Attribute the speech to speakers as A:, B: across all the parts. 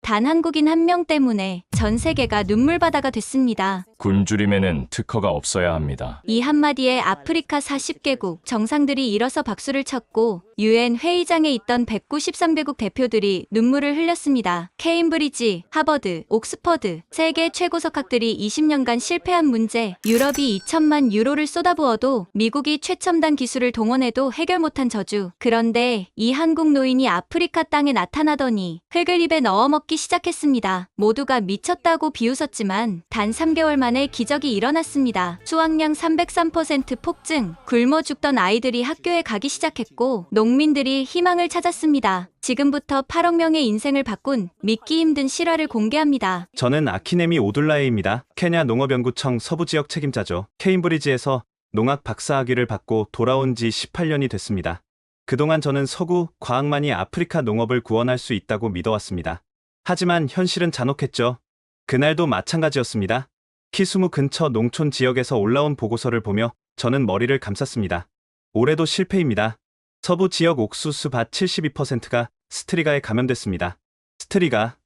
A: 단 한국인 한 명 때문에 전 세계가 눈물바다가 됐습니다.
B: 굶주림에는 특허가 없어야 합니다.
A: 이 한마디에 아프리카 40개국 정상들이 일어서 박수를 쳤고 UN 회의장에 있던 193개국 대표들이 눈물을 흘렸습니다. 케임브리지, 하버드, 옥스퍼드 세계 최고석 학들이 20년간 실패한 문제, 유럽이 2천만 유로를 쏟아부어도 미국이 최첨단 기술을 동원해도 해결 못한 저주. 그런데 이 한국 노인이 아프리카 땅에 나타나더니 흙을 입에 넣어 먹기 시작했습니다. 모두가 미쳤다고 비웃었지만 단 3개월 만에 기적이 일어났습니다. 수확량 303% 폭증, 굶어 죽던 아이들이 학교에 가기 시작했고 농민들이 희망을 찾았습니다. 지금부터 8억 명의 인생을 바꾼 믿기 힘든 실화를 공개합니다.
C: 저는 아키네미 오둘라에입니다. 케냐 농업연구청 서부지역 책임자죠. 케임브리지에서 농학 박사학위를 받고 돌아온 지 18년이 됐습니다. 그동안 저는 서구 과학만이 아프리카 농업을 구원할 수 있다고 믿어왔습니다. 하지만 현실은 잔혹했죠. 그날도 마찬가지였습니다. 키수무 근처 농촌 지역에서 올라온 보고서를 보며 저는 머리를 감쌌습니다. 올해도 실패입니다. 서부 지역 옥수수 밭 72%가 스트리가에 감염됐습니다. 스트리가,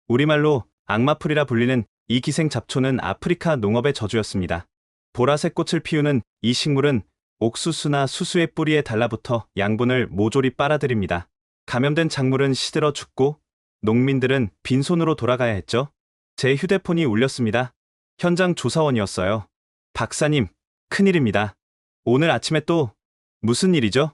C: 우리말로 악마풀이라 불리는 이 기생 잡초는 아프리카 농업의 저주였습니다. 보라색 꽃을 피우는 이 식물은 옥수수나 수수의 뿌리에 달라붙어 양분을 모조리 빨아들입니다. 감염된 작물은 시들어 죽고 농민들은 빈손으로 돌아가야 했죠. 제 휴대폰이 울렸습니다. 현장 조사원이었어요. 박사님, 큰일입니다. 오늘 아침에 또 무슨 일이죠?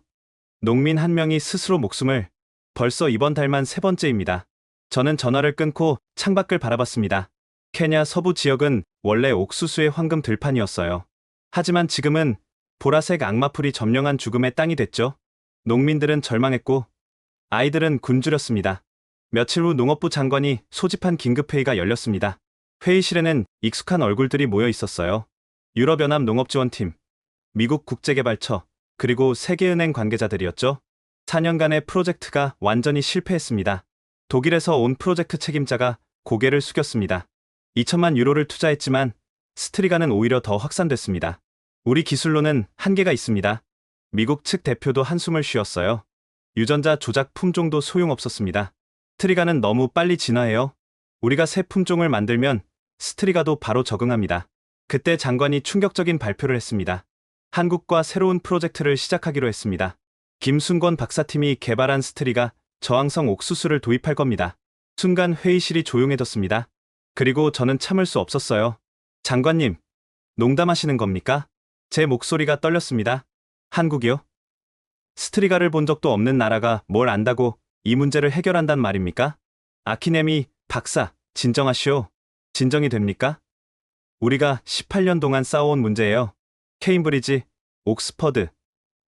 C: 농민 한 명이 스스로 목숨을. 벌써 이번 달만 세 번째입니다. 저는 전화를 끊고 창밖을 바라봤습니다. 케냐 서부 지역은 원래 옥수수의 황금 들판이었어요. 하지만 지금은 보라색 악마풀이 점령한 죽음의 땅이 됐죠. 농민들은 절망했고 아이들은 굶주렸습니다. 며칠 후 농업부 장관이 소집한 긴급회의가 열렸습니다. 회의실에는 익숙한 얼굴들이 모여 있었어요. 유럽연합 농업지원팀, 미국 국제개발처, 그리고 세계은행 관계자들이었죠. 4년간의 프로젝트가 완전히 실패했습니다. 독일에서 온 프로젝트 책임자가 고개를 숙였습니다. 2천만 유로를 투자했지만 스트리가는 오히려 더 확산됐습니다. 우리 기술로는 한계가 있습니다. 미국 측 대표도 한숨을 쉬었어요. 유전자 조작 품종도 소용없었습니다. 스트리가는 너무 빨리 진화해요. 우리가 새 품종을 만들면 스트리가도 바로 적응합니다. 그때 장관이 충격적인 발표를 했습니다. 한국과 새로운 프로젝트를 시작하기로 했습니다. 김순권 박사팀이 개발한 스트리가 저항성 옥수수를 도입할 겁니다. 순간 회의실이 조용해졌습니다. 그리고 저는 참을 수 없었어요. 장관님, 농담하시는 겁니까? 제 목소리가 떨렸습니다. 한국이요? 스트리가를 본 적도 없는 나라가 뭘 안다고 이 문제를 해결한단 말입니까? 아키네미 박사, 진정하시오. 진정이 됩니까? 우리가 18년 동안 쌓아온 문제예요. 케임브리지, 옥스퍼드,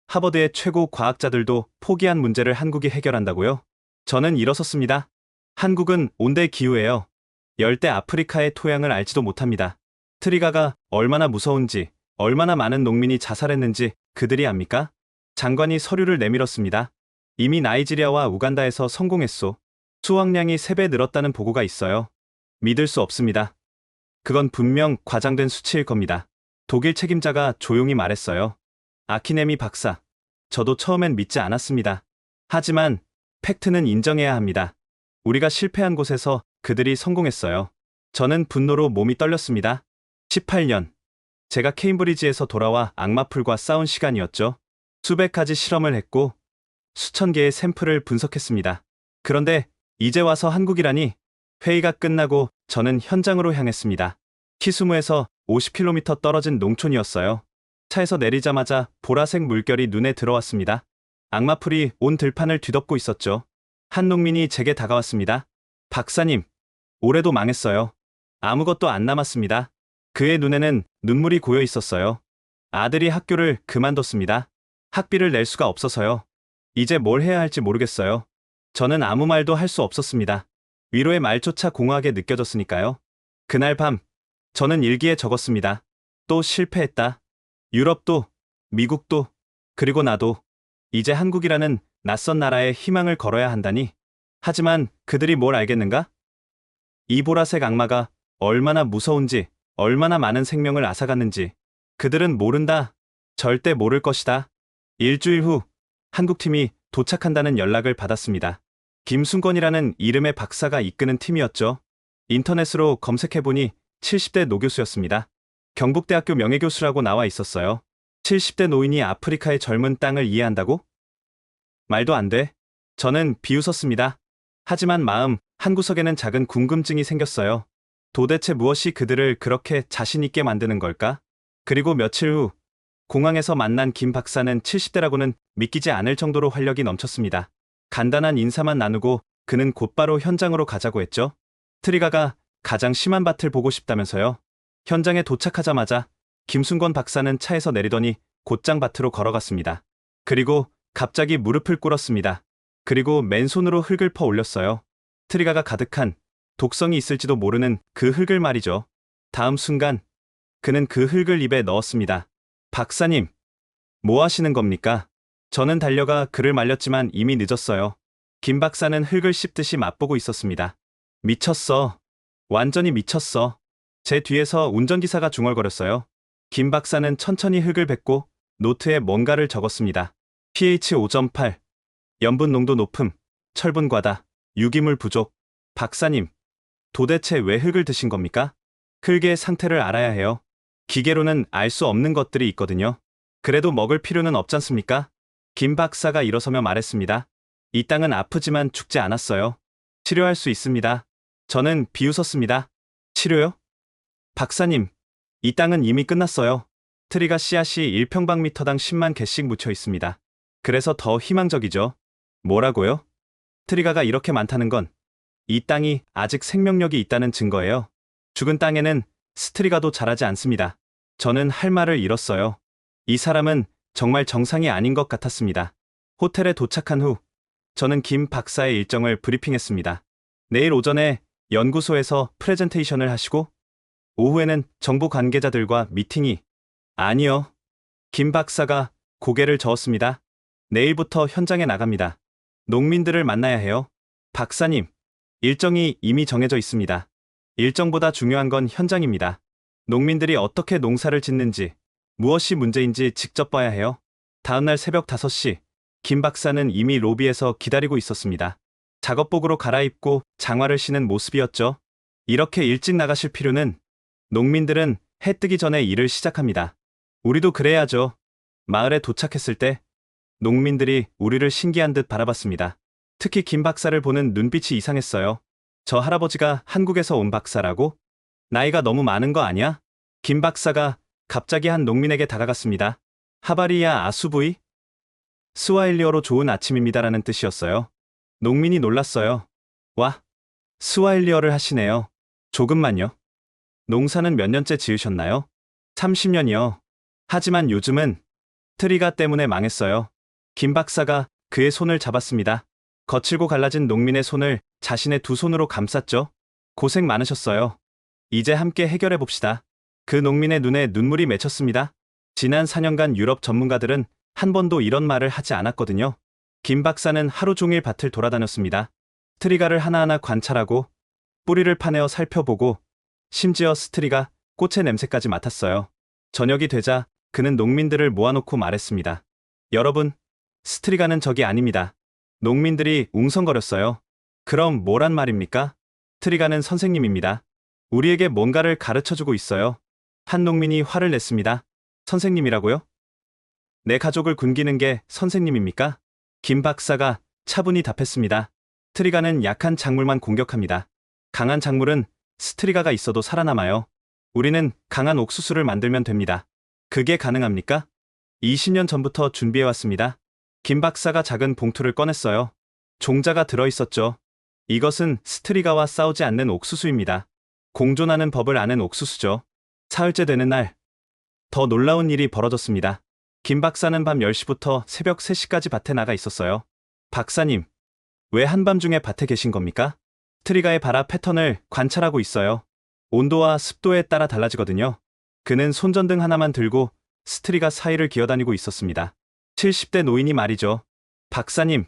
C: 하버드의 최고 과학자들도 포기한 문제를 한국이 해결한다고요? 저는 일어섰습니다. 한국은 온대 기후예요. 열대 아프리카의 토양을 알지도 못합니다. 스트리가가 얼마나 무서운지, 얼마나 많은 농민이 자살했는지 그들이 압니까? 장관이 서류를 내밀었습니다. 이미 나이지리아와 우간다에서 성공했소. 수확량이 3배 늘었다는 보고가 있어요. 믿을 수 없습니다. 그건 분명 과장된 수치일 겁니다. 독일 책임자가 조용히 말했어요. 아키네미 박사, 저도 처음엔 믿지 않았습니다. 하지만 팩트는 인정해야 합니다. 우리가 실패한 곳에서 그들이 성공했어요. 저는 분노로 몸이 떨렸습니다. 18년. 제가 케임브리지에서 돌아와 악마풀과 싸운 시간이었죠. 수백 가지 실험을 했고 수천 개의 샘플을 분석했습니다. 그런데 이제 와서 한국이라니. 회의가 끝나고 저는 현장으로 향했습니다. 키수무에서 50km 떨어진 농촌이었어요. 차에서 내리자마자 보라색 물결이 눈에 들어왔습니다. 악마풀이 온 들판을 뒤덮고 있었죠. 한 농민이 제게 다가왔습니다. 박사님, 올해도 망했어요. 아무것도 안 남았습니다. 그의 눈에는 눈물이 고여 있었어요. 아들이 학교를 그만뒀습니다. 학비를 낼 수가 없어서요. 이제 뭘 해야 할지 모르겠어요. 저는 아무 말도 할 수 없었습니다. 위로의 말조차 공허하게 느껴졌으니까요. 그날 밤, 저는 일기에 적었습니다. 또 실패했다. 유럽도, 미국도, 그리고 나도. 이제 한국이라는 낯선 나라에 희망을 걸어야 한다니. 하지만 그들이 뭘 알겠는가? 이 보라색 악마가 얼마나 무서운지, 얼마나 많은 생명을 앗아갔는지. 그들은 모른다. 절대 모를 것이다. 일주일 후 한국팀이 도착한다는 연락을 받았습니다. 김순권이라는 이름의 박사가 이끄는 팀이었죠. 인터넷으로 검색해보니 70대 노교수였습니다. 경북대학교 명예교수라고 나와 있었어요. 70대 노인이 아프리카의 젊은 땅을 이해한다고? 말도 안 돼. 저는 비웃었습니다. 하지만 마음 한구석에는 작은 궁금증이 생겼어요. 도대체 무엇이 그들을 그렇게 자신 있게 만드는 걸까? 그리고 며칠 후 공항에서 만난 김 박사는 70대라고는 믿기지 않을 정도로 활력이 넘쳤습니다. 간단한 인사만 나누고 그는 곧바로 현장으로 가자고 했죠. 트리가가 가장 심한 밭을 보고 싶다면서요. 현장에 도착하자마자 김순권 박사는 차에서 내리더니 곧장 밭으로 걸어갔습니다. 그리고 갑자기 무릎을 꿇었습니다. 그리고 맨손으로 흙을 퍼 올렸어요. 트리가가 가득한 독성이 있을지도 모르는 그 흙을 말이죠. 다음 순간 그는 그 흙을 입에 넣었습니다. 박사님, 뭐 하시는 겁니까? 저는 달려가 그를 말렸지만 이미 늦었어요. 김 박사는 흙을 씹듯이 맛보고 있었습니다. 미쳤어. 완전히 미쳤어. 제 뒤에서 운전기사가 중얼거렸어요. 김 박사는 천천히 흙을 뱉고 노트에 뭔가를 적었습니다. pH 5.8, 염분 농도 높음, 철분 과다, 유기물 부족. 박사님, 도대체 왜 흙을 드신 겁니까? 흙의 상태를 알아야 해요. 기계로는 알 수 없는 것들이 있거든요. 그래도 먹을 필요는 없잖습니까? 김 박사가 일어서며 말했습니다. 이 땅은 아프지만 죽지 않았어요. 치료할 수 있습니다. 저는 비웃었습니다. 치료요? 박사님, 이 땅은 이미 끝났어요. 트리가 씨앗이 1평방미터당 10만 개씩 묻혀 있습니다. 그래서 더 희망적이죠. 뭐라고요? 트리가가 이렇게 많다는 건 이 땅이 아직 생명력이 있다는 증거예요. 죽은 땅에는 스트리가도 자라지 않습니다. 저는 할 말을 잃었어요. 이 사람은 정말 정상이 아닌 것 같았습니다. 호텔에 도착한 후 저는 김 박사의 일정을 브리핑했습니다. 내일 오전에 연구소에서 프레젠테이션을 하시고 오후에는 정부 관계자들과 미팅이. 아니요. 김 박사가 고개를 저었습니다. 내일부터 현장에 나갑니다. 농민들을 만나야 해요. 박사님, 일정이 이미 정해져 있습니다. 일정보다 중요한 건 현장입니다. 농민들이 어떻게 농사를 짓는지, 무엇이 문제인지 직접 봐야 해요. 다음날 새벽 5시, 김 박사는 이미 로비에서 기다리고 있었습니다. 작업복으로 갈아입고 장화를 신은 모습이었죠. 이렇게 일찍 나가실 필요는. 농민들은 해 뜨기 전에 일을 시작합니다. 우리도 그래야죠. 마을에 도착했을 때 농민들이 우리를 신기한 듯 바라봤습니다. 특히 김 박사를 보는 눈빛이 이상했어요. 저 할아버지가 한국에서 온 박사라고? 나이가 너무 많은 거 아니야? 김 박사가 갑자기 한 농민에게 다가갔습니다. 하바리야 아수부이? 스와힐리어로 좋은 아침입니다라는 뜻이었어요. 농민이 놀랐어요. 와, 스와힐리어를 하시네요. 조금만요. 농사는 몇 년째 지으셨나요? 30년이요. 하지만 요즘은 트리가 때문에 망했어요. 김 박사가 그의 손을 잡았습니다. 거칠고 갈라진 농민의 손을 자신의 두 손으로 감쌌죠. 고생 많으셨어요. 이제 함께 해결해 봅시다. 그 농민의 눈에 눈물이 맺혔습니다. 지난 4년간 유럽 전문가들은 한 번도 이런 말을 하지 않았거든요. 김 박사는 하루 종일 밭을 돌아다녔습니다. 트리가를 하나하나 관찰하고 뿌리를 파내어 살펴보고 심지어 스트리가 꽃의 냄새까지 맡았어요. 저녁이 되자 그는 농민들을 모아놓고 말했습니다. 여러분, 스트리가는 적이 아닙니다. 농민들이 웅성거렸어요. 그럼 뭐란 말입니까? 트리가는 선생님입니다. 우리에게 뭔가를 가르쳐주고 있어요. 한 농민이 화를 냈습니다. 선생님이라고요? 내 가족을 굶기는 게 선생님입니까? 김 박사가 차분히 답했습니다. 트리가는 약한 작물만 공격합니다. 강한 작물은 스트리가가 있어도 살아남아요. 우리는 강한 옥수수를 만들면 됩니다. 그게 가능합니까? 20년 전부터 준비해왔습니다. 김 박사가 작은 봉투를 꺼냈어요. 종자가 들어있었죠. 이것은 스트리가와 싸우지 않는 옥수수입니다. 공존하는 법을 아는 옥수수죠. 사흘째 되는 날, 더 놀라운 일이 벌어졌습니다. 김 박사는 밤 10시부터 새벽 3시까지 밭에 나가 있었어요. 박사님, 왜 한밤중에 밭에 계신 겁니까? 트리가의 발화 패턴을 관찰하고 있어요. 온도와 습도에 따라 달라지거든요. 그는 손전등 하나만 들고 스트리가 사이를 기어다니고 있었습니다. 70대 노인이 말이죠. 박사님,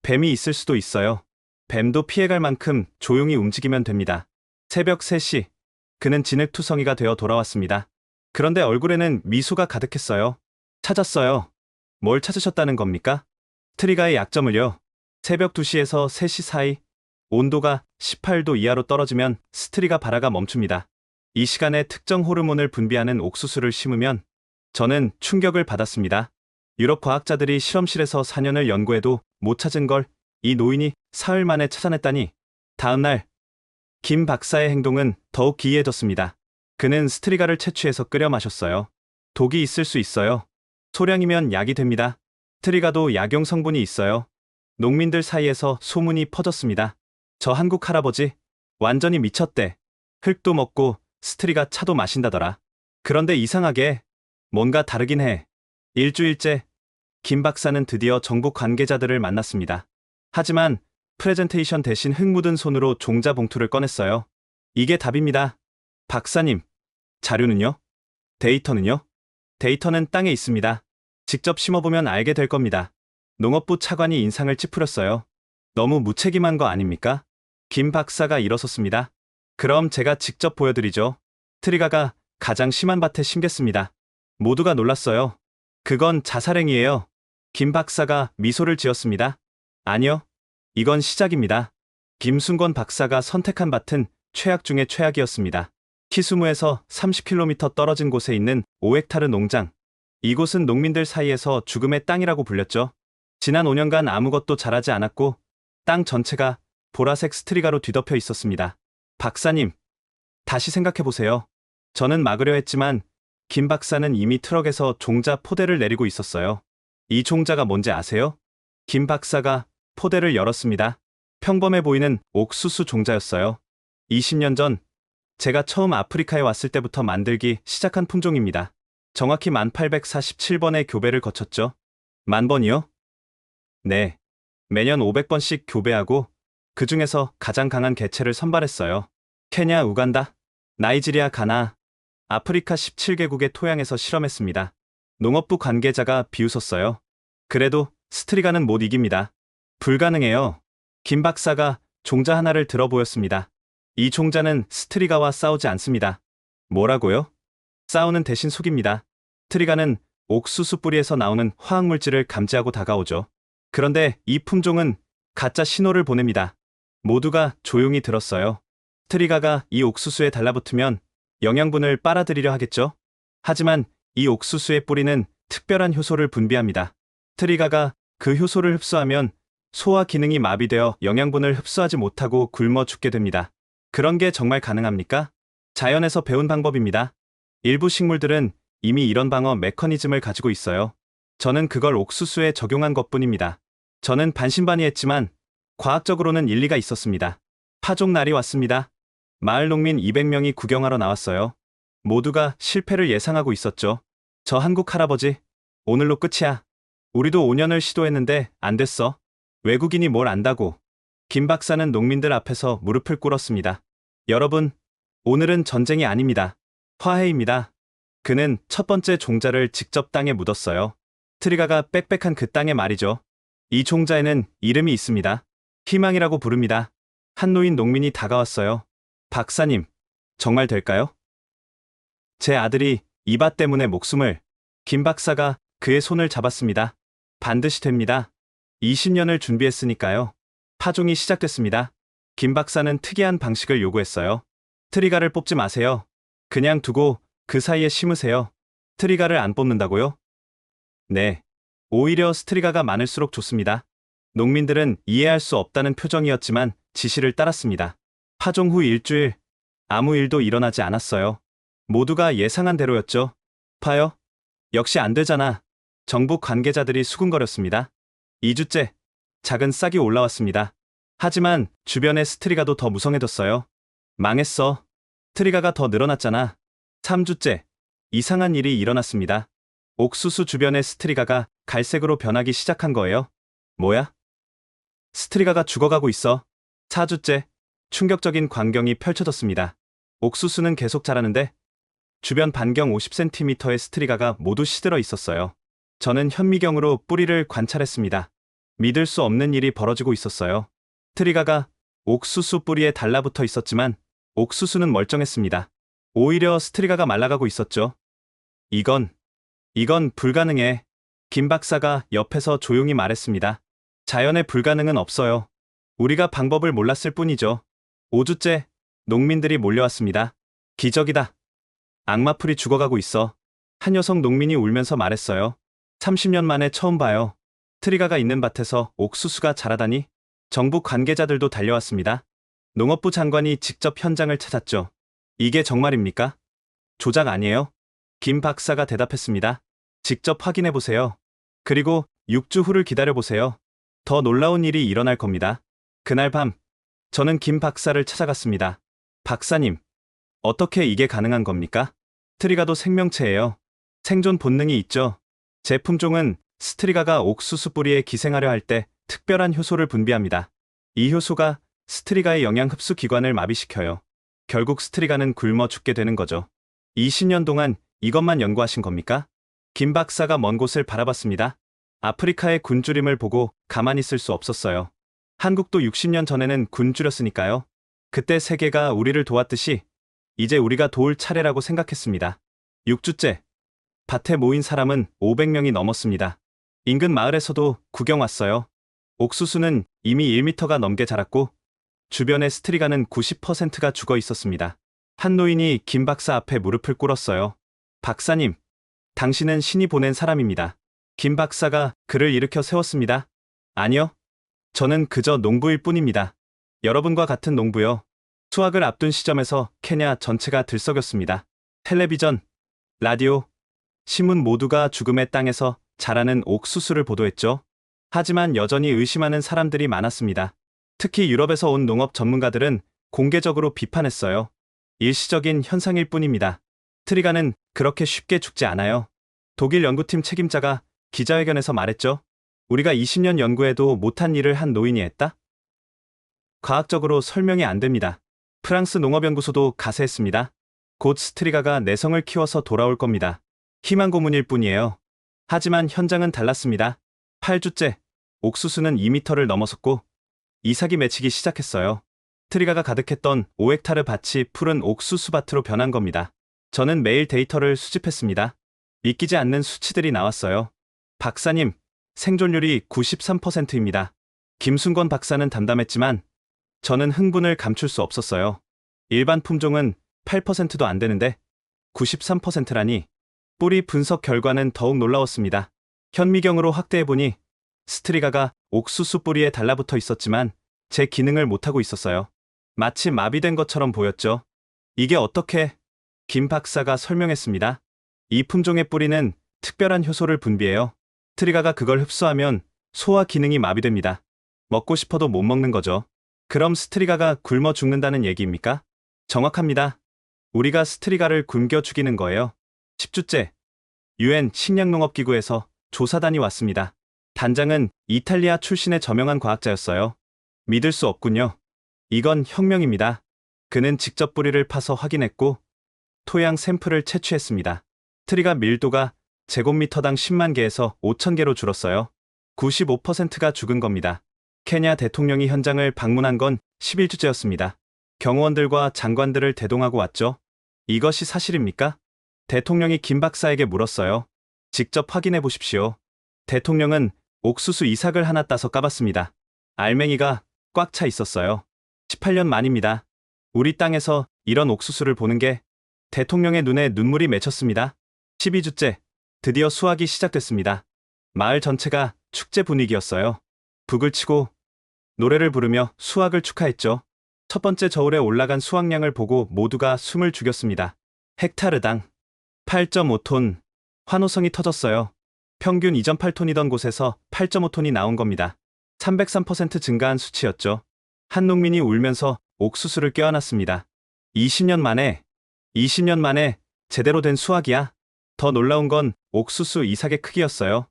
C: 뱀이 있을 수도 있어요. 뱀도 피해갈 만큼 조용히 움직이면 됩니다. 새벽 3시, 그는 진흙투성이가 되어 돌아왔습니다. 그런데 얼굴에는 미소가 가득했어요. 찾았어요. 뭘 찾으셨다는 겁니까? 트리가의 약점을요. 새벽 2시에서 3시 사이 온도가 18도 이하로 떨어지면 스트리가 발화가 멈춥니다. 이 시간에 특정 호르몬을 분비하는 옥수수를 심으면 저는 충격을 받았습니다. 유럽 과학자들이 실험실에서 4년을 연구해도 못 찾은 걸 이 노인이 사흘 만에 찾아냈다니. 다음 날 김 박사의 행동은 더욱 기이해졌습니다. 그는 스트리가를 채취해서 끓여 마셨어요. 독이 있을 수 있어요. 소량이면 약이 됩니다. 스트리가도 약용 성분이 있어요. 농민들 사이에서 소문이 퍼졌습니다. 저 한국 할아버지 완전히 미쳤대. 흙도 먹고 스트리가 차도 마신다더라. 그런데 이상하게 뭔가 다르긴 해. 일주일째 김 박사는 드디어 정부 관계자들을 만났습니다. 하지만 프레젠테이션 대신 흙 묻은 손으로 종자 봉투를 꺼냈어요. 이게 답입니다. 박사님, 자료는요? 데이터는요? 데이터는 땅에 있습니다. 직접 심어보면 알게 될 겁니다. 농업부 차관이 인상을 찌푸렸어요. 너무 무책임한 거 아닙니까? 김 박사가 일어섰습니다. 그럼 제가 직접 보여드리죠. 트리가가 가장 심한 밭에 심겠습니다. 모두가 놀랐어요. 그건 자살행위예요. 김 박사가 미소를 지었습니다. 아니요. 이건 시작입니다. 김순권 박사가 선택한 밭은 최악 중의 최악이었습니다. 키스무에서 30km 떨어진 곳에 있는 5헥타르 농장. 이곳은 농민들 사이에서 죽음의 땅이라고 불렸죠. 지난 5년간 아무것도 자라지 않았고 땅 전체가 보라색 스트리가로 뒤덮여 있었습니다. 박사님, 다시 생각해보세요. 저는 막으려 했지만 김 박사는 이미 트럭에서 종자 포대를 내리고 있었어요. 이 종자가 뭔지 아세요? 김 박사가 포대를 열었습니다. 평범해 보이는 옥수수 종자였어요. 20년 전 제가 처음 아프리카에 왔을 때부터 만들기 시작한 품종입니다. 정확히 1847번의 교배를 거쳤죠. 10,000번이요? 네. 매년 500번씩 교배하고 그 중에서 가장 강한 개체를 선발했어요. 케냐, 우간다, 나이지리아, 가나, 아프리카 17개국의 토양에서 실험했습니다. 농업부 관계자가 비웃었어요. 그래도 스트리가는 못 이깁니다. 불가능해요. 김 박사가 종자 하나를 들어 보였습니다. 이 종자는 스트리가와 싸우지 않습니다. 뭐라고요? 싸우는 대신 속입니다. 스트리가는 옥수수 뿌리에서 나오는 화학물질을 감지하고 다가오죠. 그런데 이 품종은 가짜 신호를 보냅니다. 모두가 조용히 들었어요. 스트리가가 이 옥수수에 달라붙으면 영양분을 빨아들이려 하겠죠? 하지만 이 옥수수의 뿌리는 특별한 효소를 분비합니다. 스트리가가 그 효소를 흡수하면 소화 기능이 마비되어 영양분을 흡수하지 못하고 굶어 죽게 됩니다. 그런 게 정말 가능합니까? 자연에서 배운 방법입니다. 일부 식물들은 이미 이런 방어 메커니즘을 가지고 있어요. 저는 그걸 옥수수에 적용한 것뿐입니다. 저는 반신반의했지만 과학적으로는 일리가 있었습니다. 파종 날이 왔습니다. 마을 농민 200명이 구경하러 나왔어요. 모두가 실패를 예상하고 있었죠. 저 한국 할아버지, 오늘로 끝이야. 우리도 5년을 시도했는데 안 됐어. 외국인이 뭘 안다고. 김 박사는 농민들 앞에서 무릎을 꿇었습니다. 여러분, 오늘은 전쟁이 아닙니다. 화해입니다. 그는 첫 번째 종자를 직접 땅에 묻었어요. 트리가가 빽빽한 그 땅에 말이죠. 이 종자에는 이름이 있습니다. 희망이라고 부릅니다. 한 노인 농민이 다가왔어요. 박사님, 정말 될까요? 제 아들이 이 밭 때문에 목숨을. 김 박사가 그의 손을 잡았습니다. 반드시 됩니다. 20년을 준비했으니까요. 파종이 시작됐습니다. 김 박사는 특이한 방식을 요구했어요. 트리가를 뽑지 마세요. 그냥 두고 그 사이에 심으세요. 트리가를 안 뽑는다고요? 네. 오히려 스트리가가 많을수록 좋습니다. 농민들은 이해할 수 없다는 표정이었지만 지시를 따랐습니다. 파종 후 일주일, 아무 일도 일어나지 않았어요. 모두가 예상한 대로였죠. 파요? 역시 안 되잖아. 정부 관계자들이 수군거렸습니다. 2주째, 작은 싹이 올라왔습니다. 하지만 주변의 스트리가도 더 무성해졌어요. 망했어. 스트리가가 더 늘어났잖아. 3주째, 이상한 일이 일어났습니다. 옥수수 주변의 스트리가가 갈색으로 변하기 시작한 거예요. 뭐야? 스트리가가 죽어가고 있어. 4주째, 충격적인 광경이 펼쳐졌습니다. 옥수수는 계속 자라는데 주변 반경 50cm의 스트리가가 모두 시들어 있었어요. 저는 현미경으로 뿌리를 관찰했습니다. 믿을 수 없는 일이 벌어지고 있었어요. 스트리가가 옥수수 뿌리에 달라붙어 있었지만 옥수수는 멀쩡했습니다. 오히려 스트리가가 말라가고 있었죠. 이건 불가능해. 김 박사가 옆에서 조용히 말했습니다. 자연의 불가능은 없어요. 우리가 방법을 몰랐을 뿐이죠. 5주째 농민들이 몰려왔습니다. 기적이다. 악마풀이 죽어가고 있어. 한 여성 농민이 울면서 말했어요. 30년 만에 처음 봐요. 트리가가 있는 밭에서 옥수수가 자라다니. 정부 관계자들도 달려왔습니다. 농업부 장관이 직접 현장을 찾았죠. 이게 정말입니까? 조작 아니에요? 김 박사가 대답했습니다. 직접 확인해보세요. 그리고 6주 후를 기다려보세요. 더 놀라운 일이 일어날 겁니다. 그날 밤, 저는 김 박사를 찾아갔습니다. 박사님, 어떻게 이게 가능한 겁니까? 스트리가도 생명체예요. 생존 본능이 있죠. 제 품종은 스트리가가 옥수수 뿌리에 기생하려 할 때 특별한 효소를 분비합니다. 이 효소가 스트리가의 영양 흡수 기관을 마비시켜요. 결국 스트리가는 굶어 죽게 되는 거죠. 20년 동안 이것만 연구하신 겁니까? 김 박사가 먼 곳을 바라봤습니다. 아프리카의 굶주림을 보고 가만히 있을 수 없었어요. 한국도 60년 전에는 굶주렸으니까요. 그때 세계가 우리를 도왔듯이 이제 우리가 도울 차례라고 생각했습니다. 6주째, 밭에 모인 사람은 500명이 넘었습니다. 인근 마을에서도 구경 왔어요. 옥수수는 이미 1m가 넘게 자랐고 주변의 스트리가는 90%가 죽어 있었습니다. 한 노인이 김 박사 앞에 무릎을 꿇었어요. 박사님, 당신은 신이 보낸 사람입니다. 김 박사가 그를 일으켜 세웠습니다. 아니요. 저는 그저 농부일 뿐입니다. 여러분과 같은 농부요. 수확을 앞둔 시점에서 케냐 전체가 들썩였습니다. 텔레비전, 라디오, 신문 모두가 죽음의 땅에서 자라는 옥수수를 보도했죠. 하지만 여전히 의심하는 사람들이 많았습니다. 특히 유럽에서 온 농업 전문가들은 공개적으로 비판했어요. 일시적인 현상일 뿐입니다. 트리가는 그렇게 쉽게 죽지 않아요. 독일 연구팀 책임자가 기자회견에서 말했죠. 우리가 20년 연구해도 못한 일을 한 노인이 했다? 과학적으로 설명이 안 됩니다. 프랑스 농업연구소도 가세했습니다. 곧 스트리가가 내성을 키워서 돌아올 겁니다. 희망 고문일 뿐이에요. 하지만 현장은 달랐습니다. 8주째, 옥수수는 2m를 넘어섰고 이삭이 맺히기 시작했어요. 트리가가 가득했던 5헥타르 밭이 푸른 옥수수 밭으로 변한 겁니다. 저는 매일 데이터를 수집했습니다. 믿기지 않는 수치들이 나왔어요. 박사님, 생존율이 93%입니다. 김순권 박사는 담담했지만 저는 흥분을 감출 수 없었어요. 일반 품종은 8%도 안 되는데 93%라니. 뿌리 분석 결과는 더욱 놀라웠습니다. 현미경으로 확대해보니 스트리가가 옥수수 뿌리에 달라붙어 있었지만 제 기능을 못하고 있었어요. 마치 마비된 것처럼 보였죠. 이게 어떻게? 김 박사가 설명했습니다. 이 품종의 뿌리는 특별한 효소를 분비해요. 스트리가가 그걸 흡수하면 소화 기능이 마비됩니다. 먹고 싶어도 못 먹는 거죠. 그럼 스트리가가 굶어 죽는다는 얘기입니까? 정확합니다. 우리가 스트리가를 굶겨 죽이는 거예요. 10주째, UN 식량농업기구에서 조사단이 왔습니다. 단장은 이탈리아 출신의 저명한 과학자였어요. 믿을 수 없군요. 이건 혁명입니다. 그는 직접 뿌리를 파서 확인했고 토양 샘플을 채취했습니다. 트리가 밀도가 제곱미터당 10만 개에서 5천 개로 줄었어요. 95%가 죽은 겁니다. 케냐 대통령이 현장을 방문한 건 11주째였습니다. 경호원들과 장관들을 대동하고 왔죠. 이것이 사실입니까? 대통령이 김 박사에게 물었어요. 직접 확인해 보십시오. 대통령은 옥수수 이삭을 하나 따서 까봤습니다. 알맹이가 꽉 차 있었어요. 18년 만입니다. 우리 땅에서 이런 옥수수를 보는 게 대통령의 눈에 눈물이 맺혔습니다. 12주째, 드디어 수확이 시작됐습니다. 마을 전체가 축제 분위기였어요. 북을 치고 노래를 부르며 수확을 축하했죠. 첫 번째 저울에 올라간 수확량을 보고 모두가 숨을 죽였습니다. 헥타르당 8.5톤. 환호성이 터졌어요. 평균 2.8톤이던 곳에서 8.5톤이 나온 겁니다. 303% 증가한 수치였죠. 한 농민이 울면서 옥수수를 껴안았습니다. 20년 만에 제대로 된 수확이야. 더 놀라운 건 옥수수 이삭의 크기였어요.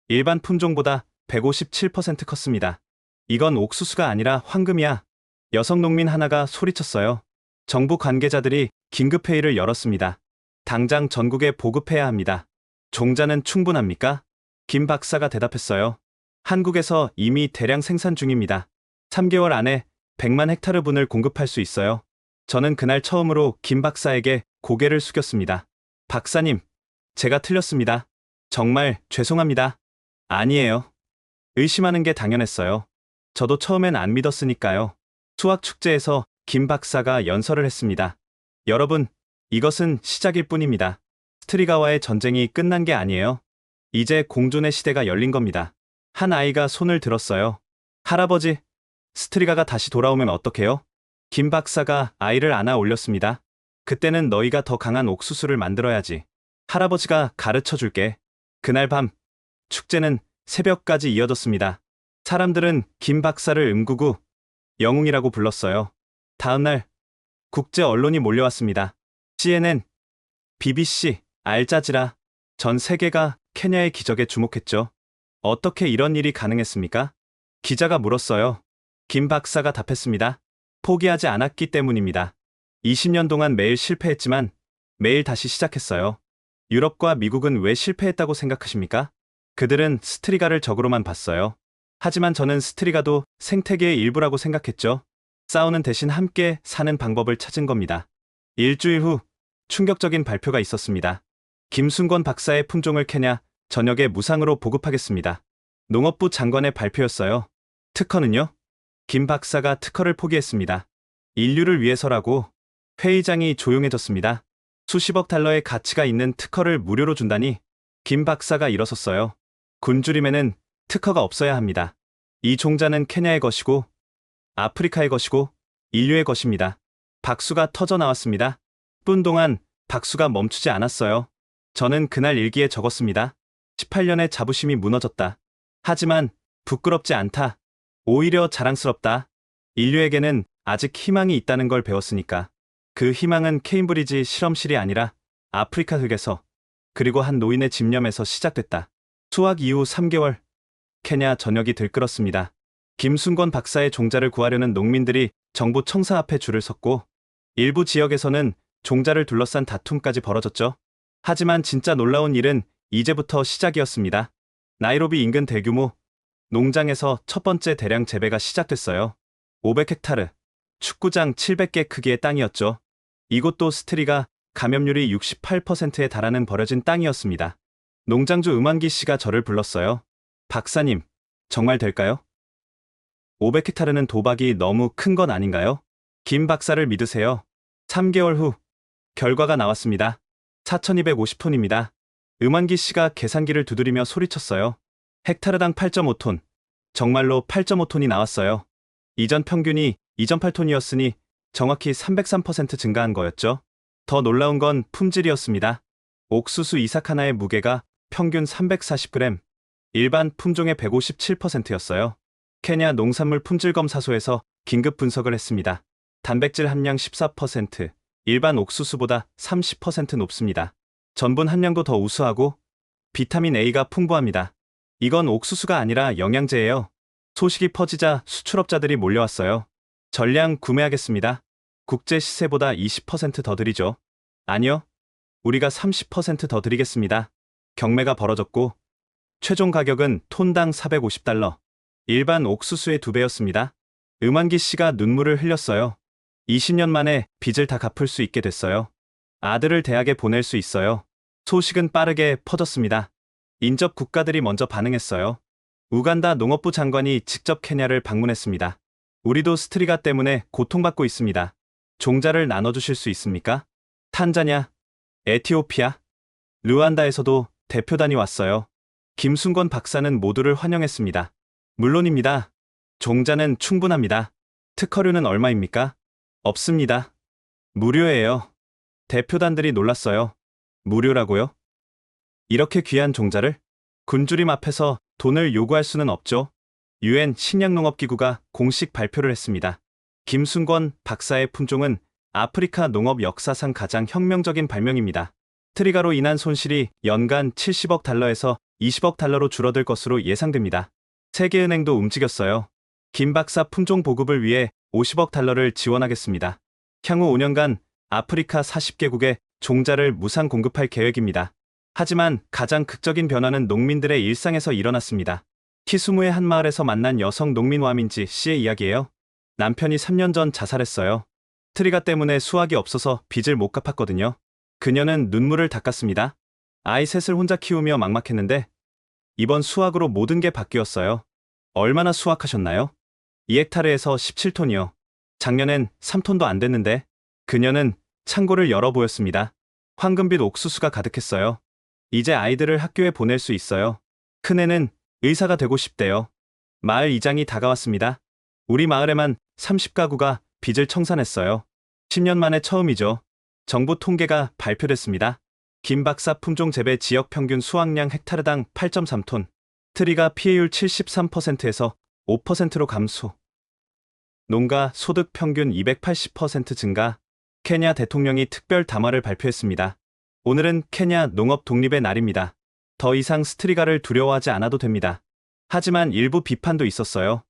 C: 일반 품종보다 157% 컸습니다. 이건 옥수수가 아니라 황금이야. 여성 농민 하나가 소리쳤어요. 정부 관계자들이 긴급회의를 열었습니다. 당장 전국에 보급해야 합니다. 종자는 충분합니까? 김 박사가 대답했어요. 한국에서 이미 대량 생산 중입니다. 3개월 안에 100만 헥타르 분을 공급할 수 있어요. 저는 그날 처음으로 김 박사에게 고개를 숙였습니다. 박사님, 제가 틀렸습니다. 정말 죄송합니다. 아니에요. 의심하는 게 당연했어요. 저도 처음엔 안 믿었으니까요. 수학 축제에서 김 박사가 연설을 했습니다. 여러분, 이것은 시작일 뿐입니다. 스트리가와의 전쟁이 끝난 게 아니에요. 이제 공존의 시대가 열린 겁니다. 한 아이가 손을 들었어요. 할아버지, 스트리가가 다시 돌아오면 어떡해요? 김 박사가 아이를 안아 올렸습니다. 그때는 너희가 더 강한 옥수수를 만들어야지. 할아버지가 가르쳐 줄게. 그날 밤, 축제는 새벽까지 이어졌습니다. 사람들은 김 박사를 음구구 영웅이라고 불렀어요. 다음날, 국제 언론이 몰려왔습니다. CNN, BBC, 알자지라, 전 세계가 케냐의 기적에 주목했죠. 어떻게 이런 일이 가능했습니까? 기자가 물었어요. 김 박사가 답했습니다. 포기하지 않았기 때문입니다. 20년 동안 매일 실패했지만 매일 다시 시작했어요. 유럽과 미국은 왜 실패했다고 생각하십니까? 그들은 스트리가를 적으로만 봤어요. 하지만 저는 스트리가도 생태계의 일부라고 생각했죠. 싸우는 대신 함께 사는 방법을 찾은 겁니다. 일주일 후 충격적인 발표가 있었습니다. 김순권 박사의 품종을 케냐 전역에 무상으로 보급하겠습니다. 농업부 장관의 발표였어요. 특허는요? 김 박사가 특허를 포기했습니다. 인류를 위해서라고. 회의장이 조용해졌습니다. 수십억 달러의 가치가 있는 특허를 무료로 준다니. 김 박사가 일어섰어요. 굶주림에는 특허가 없어야 합니다. 이 종자는 케냐의 것이고 아프리카의 것이고 인류의 것입니다. 박수가 터져 나왔습니다. 분 동안 박수가 멈추지 않았어요. 저는 그날 일기에 적었습니다. 18년의 자부심이 무너졌다. 하지만 부끄럽지 않다. 오히려 자랑스럽다. 인류에게는 아직 희망이 있다는 걸 배웠으니까. 그 희망은 케임브리지 실험실이 아니라 아프리카 흙에서, 그리고 한 노인의 집념에서 시작됐다. 수확 이후 3개월, 케냐 전역이 들끓었습니다. 김순권 박사의 종자를 구하려는 농민들이 정부 청사 앞에 줄을 섰고, 일부 지역에서는 종자를 둘러싼 다툼까지 벌어졌죠. 하지만 진짜 놀라운 일은 이제부터 시작이었습니다. 나이로비 인근 대규모 농장에서 첫 번째 대량 재배가 시작됐어요. 500헥타르, 축구장 700개 크기의 땅이었죠. 이곳도 스트리가 감염률이 68%에 달하는 버려진 땅이었습니다. 농장주 음환기 씨가 저를 불렀어요. 박사님, 정말 될까요? 500헥타르는 도박이 너무 큰 건 아닌가요? 김 박사를 믿으세요. 3개월 후 결과가 나왔습니다. 4250톤입니다. 음환기 씨가 계산기를 두드리며 소리쳤어요. 헥타르당 8.5톤. 정말로 8.5톤이 나왔어요. 이전 평균이 2.8톤이었으니 정확히 303% 증가한 거였죠. 더 놀라운 건 품질이었습니다. 옥수수 이삭 하나의 무게가 평균 340g, 일반 품종의 157%였어요. 케냐 농산물 품질검사소에서 긴급 분석을 했습니다. 단백질 함량 14%, 일반 옥수수보다 30% 높습니다. 전분 함량도 더 우수하고 비타민 A가 풍부합니다. 이건 옥수수가 아니라 영양제예요. 소식이 퍼지자 수출업자들이 몰려왔어요. 전량 구매하겠습니다. 국제 시세보다 20% 더 드리죠. 아니요. 우리가 30% 더 드리겠습니다. 경매가 벌어졌고 최종 가격은 톤당 450달러. 일반 옥수수의 2배였습니다. 음환기 씨가 눈물을 흘렸어요. 20년 만에 빚을 다 갚을 수 있게 됐어요. 아들을 대학에 보낼 수 있어요. 소식은 빠르게 퍼졌습니다. 인접 국가들이 먼저 반응했어요. 우간다 농업부 장관이 직접 케냐를 방문했습니다. 우리도 스트리가 때문에 고통받고 있습니다. 종자를 나눠주실 수 있습니까? 탄자냐, 에티오피아, 르완다에서도 대표단이 왔어요. 김순권 박사는 모두를 환영했습니다. 물론입니다. 종자는 충분합니다. 특허료는 얼마입니까? 없습니다. 무료예요. 대표단들이 놀랐어요. 무료라고요? 이렇게 귀한 종자를? 굶주림 앞에서 돈을 요구할 수는 없죠. UN 식량농업기구가 공식 발표를 했습니다. 김순권 박사의 품종은 아프리카 농업 역사상 가장 혁명적인 발명입니다. 트리가로 인한 손실이 연간 70억 달러에서 20억 달러로 줄어들 것으로 예상됩니다. 세계은행도 움직였어요. 김 박사 품종 보급을 위해 50억 달러를 지원하겠습니다. 향후 5년간 아프리카 40개국에 종자를 무상 공급할 계획입니다. 하지만 가장 극적인 변화는 농민들의 일상에서 일어났습니다. 키스무의 한 마을에서 만난 여성 농민 와민지 씨의 이야기예요. 남편이 3년 전 자살했어요. 트리가 때문에 수확이 없어서 빚을 못 갚았거든요. 그녀는 눈물을 닦았습니다. 아이 셋을 혼자 키우며 막막했는데 이번 수확으로 모든 게 바뀌었어요. 얼마나 수확하셨나요? 2헥타르에서 17톤이요. 작년엔 3톤도 안 됐는데. 그녀는 창고를 열어 보였습니다. 황금빛 옥수수가 가득했어요. 이제 아이들을 학교에 보낼 수 있어요. 큰애는 의사가 되고 싶대요. 마을 이장이 다가왔습니다. 우리 마을에만 30가구가 빚을 청산했어요. 10년 만에 처음이죠. 정부 통계가 발표됐습니다. 김 박사 품종 재배 지역 평균 수확량 헥타르당 8.3톤. 트리가 피해율 73%에서 5%로 감소. 농가 소득 평균 280% 증가. 케냐 대통령이 특별 담화를 발표했습니다. 오늘은 케냐 농업 독립의 날입니다. 더 이상 스트리가를 두려워하지 않아도 됩니다. 하지만 일부 비판도 있었어요.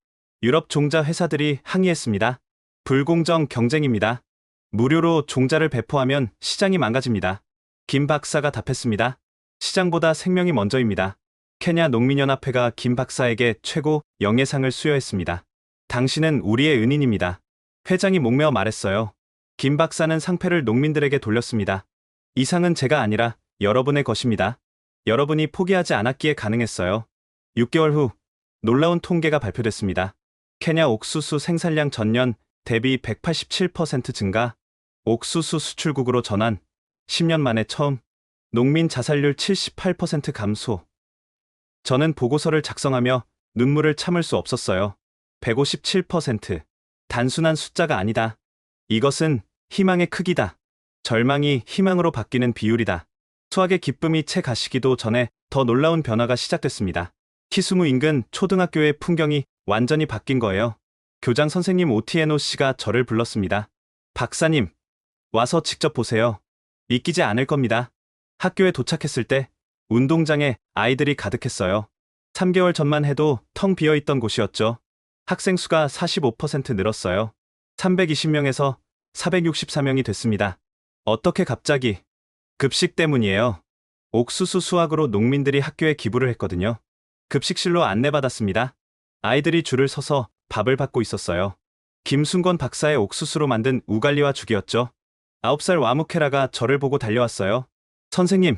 C: 유럽 종자 회사들이 항의했습니다. 불공정 경쟁입니다. 무료로 종자를 배포하면 시장이 망가집니다. 김 박사가 답했습니다. 시장보다 생명이 먼저입니다. 케냐 농민연합회가 김 박사에게 최고 영예상을 수여했습니다. 당신은 우리의 은인입니다. 회장이 목매어 말했어요. 김 박사는 상패를 농민들에게 돌렸습니다. 이 상은 제가 아니라 여러분의 것입니다. 여러분이 포기하지 않았기에 가능했어요. 6개월 후 놀라운 통계가 발표됐습니다. 케냐 옥수수 생산량 전년 대비 187% 증가, 옥수수 수출국으로 전환, 10년 만에 처음, 농민 자살률 78% 감소. 저는 보고서를 작성하며 눈물을 참을 수 없었어요. 157%. 단순한 숫자가 아니다. 이것은 희망의 크기다. 절망이 희망으로 바뀌는 비율이다. 수학의 기쁨이 채 가시기도 전에 더 놀라운 변화가 시작됐습니다. 키스무 인근 초등학교의 풍경이 완전히 바뀐 거예요. 교장 선생님 오티에노 씨가 저를 불렀습니다. 박사님, 와서 직접 보세요. 믿기지 않을 겁니다. 학교에 도착했을 때 운동장에 아이들이 가득했어요. 3개월 전만 해도 텅 비어있던 곳이었죠. 학생 수가 45% 늘었어요. 320명에서 464명이 됐습니다. 어떻게 갑자기? 급식 때문이에요. 옥수수 수확으로 농민들이 학교에 기부를 했거든요. 급식실로 안내받았습니다. 아이들이 줄을 서서 밥을 받고 있었어요. 김순건 박사의 옥수수로 만든 우갈리와 죽이었죠. 9살 와무케라가 저를 보고 달려왔어요. 선생님,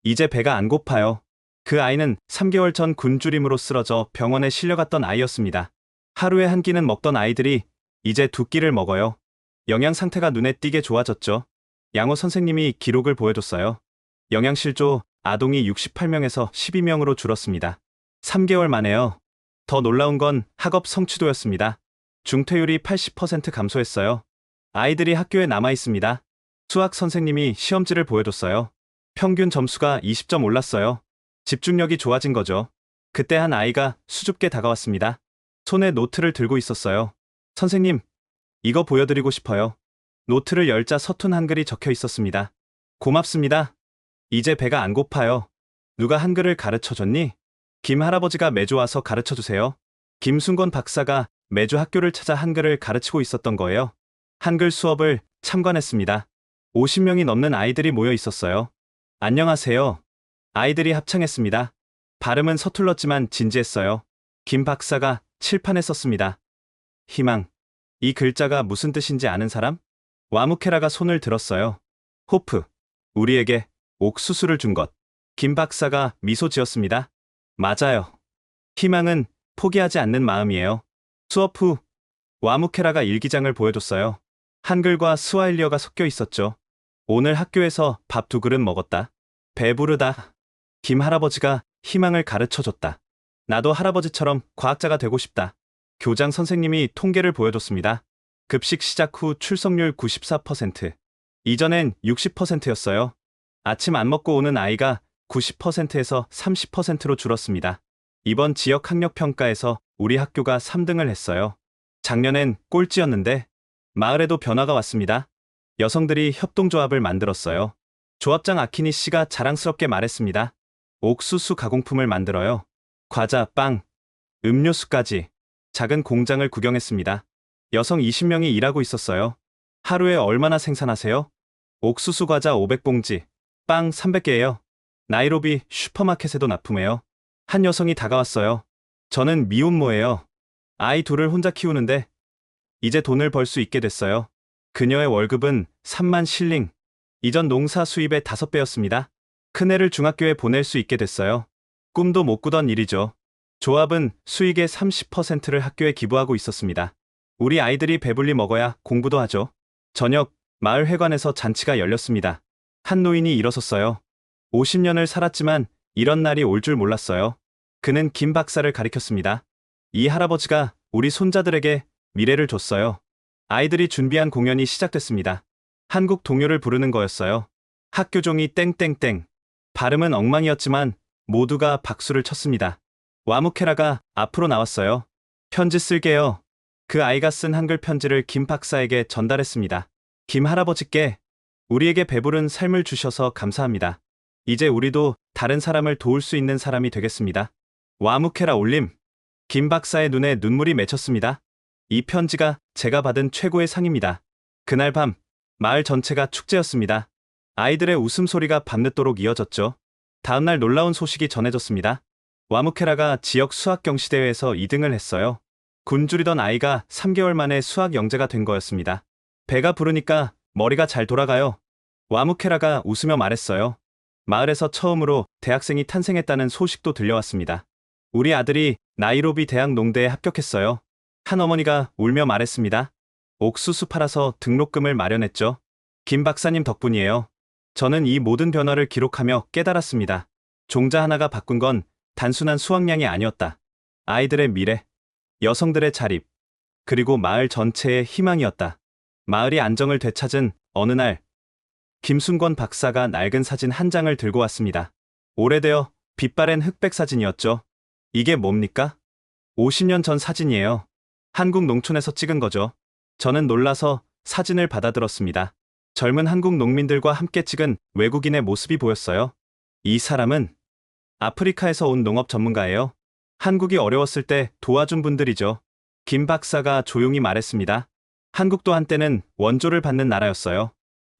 C: 이제 배가 안 고파요. 그 아이는 3개월 전 굶주림으로 쓰러져 병원에 실려갔던 아이였습니다. 하루에 한 끼는 먹던 아이들이 이제 2끼를 먹어요. 영양 상태가 눈에 띄게 좋아졌죠. 양호 선생님이 기록을 보여줬어요. 영양실조 아동이 68명에서 12명으로 줄었습니다. 3개월 만에요. 더 놀라운 건 학업 성취도였습니다. 중퇴율이 80% 감소했어요. 아이들이 학교에 남아 있습니다. 수학 선생님이 시험지를 보여줬어요. 평균 점수가 20점 올랐어요. 집중력이 좋아진 거죠. 그때 한 아이가 수줍게 다가왔습니다. 손에 노트를 들고 있었어요. 선생님, 이거 보여드리고 싶어요. 노트를 열자 서툰 한글이 적혀 있었습니다. 고맙습니다. 이제 배가 안 고파요. 누가 한글을 가르쳐줬니? 김 할아버지가 매주 와서 가르쳐주세요. 김순건 박사가 매주 학교를 찾아 한글을 가르치고 있었던 거예요. 한글 수업을 참관했습니다. 50명이 넘는 아이들이 모여 있었어요. 안녕하세요. 아이들이 합창했습니다. 발음은 서툴렀지만 진지했어요. 김 박사가 칠판에 썼습니다. 희망. 이 글자가 무슨 뜻인지 아는 사람? 와무케라가 손을 들었어요. 호프. 우리에게 옥수수를 준 것. 김 박사가 미소 지었습니다. 맞아요. 희망은 포기하지 않는 마음이에요. 수업 후 와무케라가 일기장을 보여줬어요. 한글과 스와힐리어가 섞여 있었죠. 오늘 학교에서 밥 2그릇 먹었다. 배부르다. 김 할아버지가 희망을 가르쳐줬다. 나도 할아버지처럼 과학자가 되고 싶다. 교장 선생님이 통계를 보여줬습니다. 급식 시작 후 출석률 94%. 이전엔 60%였어요. 아침 안 먹고 오는 아이가 90%에서 30%로 줄었습니다. 이번 지역 학력 평가에서 우리 학교가 3등을 했어요. 작년엔 꼴찌였는데 마을에도 변화가 왔습니다. 여성들이 협동조합을 만들었어요. 조합장 아키니 씨가 자랑스럽게 말했습니다. 옥수수 가공품을 만들어요. 과자, 빵, 음료수까지. 작은 공장을 구경했습니다. 여성 20명이 일하고 있었어요. 하루에 얼마나 생산하세요? 옥수수 과자 500봉지, 빵 300개예요. 나이로비 슈퍼마켓에도 납품해요. 한 여성이 다가왔어요. 저는 미혼모예요. 아이 2을 혼자 키우는데 이제 돈을 벌 수 있게 됐어요. 그녀의 월급은 3만 실링. 이전 농사 수입의 5배였습니다. 큰애를 중학교에 보낼 수 있게 됐어요. 꿈도 못 꾸던 일이죠. 조합은 수익의 30%를 학교에 기부하고 있었습니다. 우리 아이들이 배불리 먹어야 공부도 하죠. 저녁, 마을 회관에서 잔치가 열렸습니다. 한 노인이 일어섰어요. 50년을 살았지만 이런 날이 올 줄 몰랐어요. 그는 김 박사를 가리켰습니다. 이 할아버지가 우리 손자들에게 미래를 줬어요. 아이들이 준비한 공연이 시작됐습니다. 한국 동요를 부르는 거였어요. 학교 종이 땡땡땡. 발음은 엉망이었지만 모두가 박수를 쳤습니다. 와무케라가 앞으로 나왔어요. 편지 쓸게요. 그 아이가 쓴 한글 편지를 김 박사에게 전달했습니다. 김 할아버지께 우리에게 배부른 삶을 주셔서 감사합니다. 이제 우리도 다른 사람을 도울 수 있는 사람이 되겠습니다. 와무케라 올림. 김 박사의 눈에 눈물이 맺혔습니다. 이 편지가 제가 받은 최고의 상입니다. 그날 밤 마을 전체가 축제였습니다. 아이들의 웃음소리가 밤늦도록 이어졌죠. 다음날 놀라운 소식이 전해졌습니다. 와무케라가 지역 수학 경시대회에서 2등을 했어요. 굶주리던 아이가 3개월 만에 수학 영재가 된 거였습니다. 배가 부르니까 머리가 잘 돌아가요. 와무케라가 웃으며 말했어요. 마을에서 처음으로 대학생이 탄생했다는 소식도 들려왔습니다. 우리 아들이 나이로비 대학 농대에 합격했어요. 한 어머니가 울며 말했습니다. 옥수수 팔아서 등록금을 마련했죠. 김 박사님 덕분이에요. 저는 이 모든 변화를 기록하며 깨달았습니다. 종자 하나가 바꾼 건 단순한 수확량이 아니었다. 아이들의 미래, 여성들의 자립, 그리고 마을 전체의 희망이었다. 마을이 안정을 되찾은 어느 날, 김순권 박사가 낡은 사진 한 장을 들고 왔습니다. 오래되어 빛바랜 흑백 사진이었죠. 이게 뭡니까? 50년 전 사진이에요. 한국 농촌에서 찍은 거죠. 저는 놀라서 사진을 받아들었습니다. 젊은 한국 농민들과 함께 찍은 외국인의 모습이 보였어요. 이 사람은 아프리카에서 온 농업 전문가예요. 한국이 어려웠을 때 도와준 분들이죠. 김 박사가 조용히 말했습니다. 한국도 한때는 원조를 받는 나라였어요.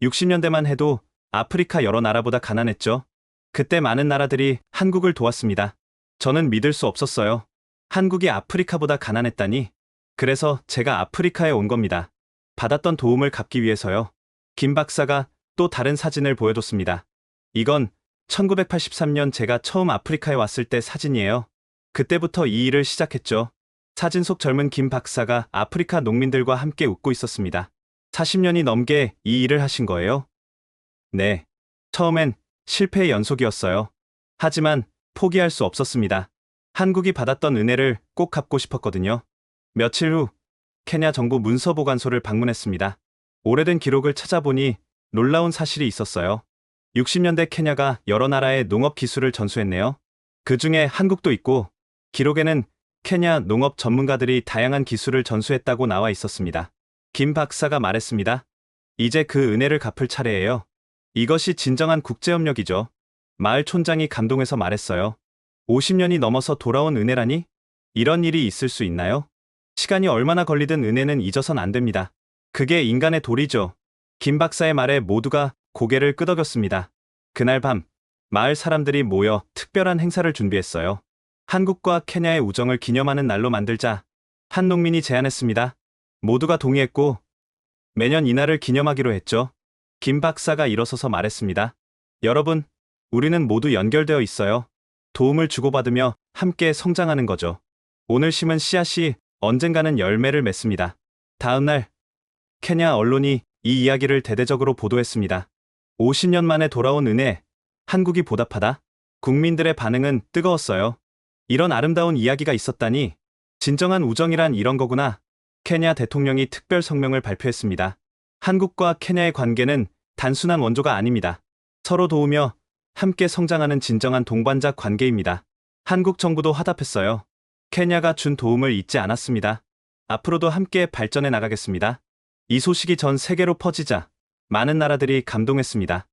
C: 60년대만 해도 아프리카 여러 나라보다 가난했죠. 그때 많은 나라들이 한국을 도왔습니다. 저는 믿을 수 없었어요. 한국이 아프리카보다 가난했다니. 그래서 제가 아프리카에 온 겁니다. 받았던 도움을 갚기 위해서요. 김 박사가 또 다른 사진을 보여줬습니다. 이건 1983년 제가 처음 아프리카에 왔을 때 사진이에요. 그때부터 이 일을 시작했죠. 사진 속 젊은 김 박사가 아프리카 농민들과 함께 웃고 있었습니다. 40년이 넘게 이 일을 하신 거예요? 네. 처음엔 실패의 연속이었어요. 하지만 포기할 수 없었습니다. 한국이 받았던 은혜를 꼭 갚고 싶었거든요. 며칠 후 케냐 정부 문서보관소를 방문했습니다. 오래된 기록을 찾아보니 놀라운 사실이 있었어요. 60년대 케냐가 여러 나라의 농업 기술을 전수했네요. 그 중에 한국도 있고 기록에는 케냐 농업 전문가들이 다양한 기술을 전수했다고 나와 있었습니다. 김 박사가 말했습니다. 이제 그 은혜를 갚을 차례예요. 이것이 진정한 국제협력이죠. 마을 촌장이 감동해서 말했어요. 50년이 넘어서 돌아온 은혜라니? 이런 일이 있을 수 있나요? 시간이 얼마나 걸리든 은혜는 잊어선 안 됩니다. 그게 인간의 도리죠. 김 박사의 말에 모두가 고개를 끄덕였습니다. 그날 밤, 마을 사람들이 모여 특별한 행사를 준비했어요. 한국과 케냐의 우정을 기념하는 날로 만들자. 한 농민이 제안했습니다. 모두가 동의했고 매년 이날을 기념하기로 했죠. 김 박사가 일어서서 말했습니다. 여러분, 우리는 모두 연결되어 있어요. 도움을 주고받으며 함께 성장하는 거죠. 오늘 심은 씨앗이 언젠가는 열매를 맺습니다. 다음 날, 케냐 언론이 이 이야기를 대대적으로 보도했습니다. 50년 만에 돌아온 은혜, 한국이 보답하다. 국민들의 반응은 뜨거웠어요. 이런 아름다운 이야기가 있었다니, 진정한 우정이란 이런 거구나. 케냐 대통령이 특별 성명을 발표했습니다. 한국과 케냐의 관계는 단순한 원조가 아닙니다. 서로 도우며 함께 성장하는 진정한 동반자 관계입니다. 한국 정부도 화답했어요. 케냐가 준 도움을 잊지 않았습니다. 앞으로도 함께 발전해 나가겠습니다. 이 소식이 전 세계로 퍼지자 많은 나라들이 감동했습니다.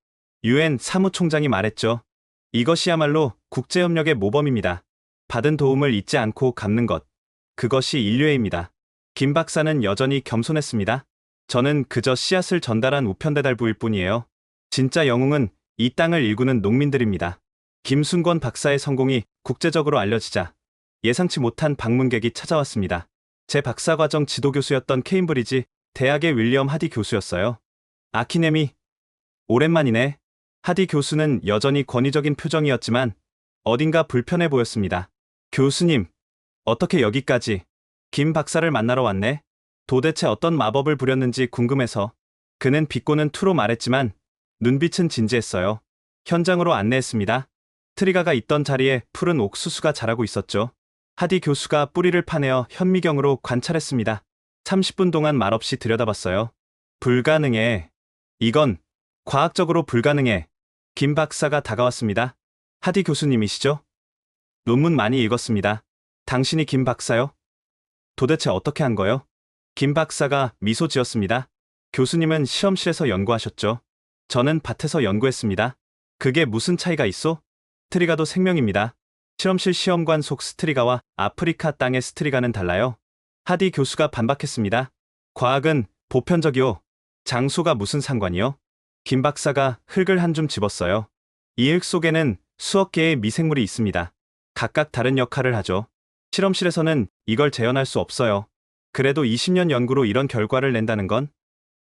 C: UN 사무총장이 말했죠. 이것이야말로 국제협력의 모범입니다. 받은 도움을 잊지 않고 갚는 것. 그것이 인류애입니다. 김 박사는 여전히 겸손했습니다. 저는 그저 씨앗을 전달한 우편대달부일 뿐이에요. 진짜 영웅은 이 땅을 일구는 농민들입니다. 김순권 박사의 성공이 국제적으로 알려지자 예상치 못한 방문객이 찾아왔습니다. 제 박사과정 지도교수였던 케임브리지 대학의 윌리엄 하디 교수였어요. 아키네미, 오랜만이네. 하디 교수는 여전히 권위적인 표정이었지만 어딘가 불편해 보였습니다. 교수님, 어떻게 여기까지? 김 박사를 만나러 왔네. 도대체 어떤 마법을 부렸는지 궁금해서. 그는 비꼬는 투로 말했지만 눈빛은 진지했어요. 현장으로 안내했습니다. 트리가가 있던 자리에 푸른 옥수수가 자라고 있었죠. 하디 교수가 뿌리를 파내어 현미경으로 관찰했습니다. 30분 동안 말없이 들여다봤어요. 불가능해. 이건 과학적으로 불가능해. 김 박사가 다가왔습니다. 하디 교수님이시죠? 논문 많이 읽었습니다. 당신이 김 박사요? 도대체 어떻게 한 거요? 김 박사가 미소 지었습니다. 교수님은 실험실에서 연구하셨죠. 저는 밭에서 연구했습니다. 그게 무슨 차이가 있어? 스트리가도 생명입니다. 실험실 시험관 속 스트리가와 아프리카 땅의 스트리가는 달라요. 하디 교수가 반박했습니다. 과학은 보편적이요. 장소가 무슨 상관이요? 김 박사가 흙을 한 줌 집었어요. 이 흙 속에는 수억 개의 미생물이 있습니다. 각각 다른 역할을 하죠. 실험실에서는 이걸 재현할 수 없어요. 그래도 20년 연구로 이런 결과를 낸다는 건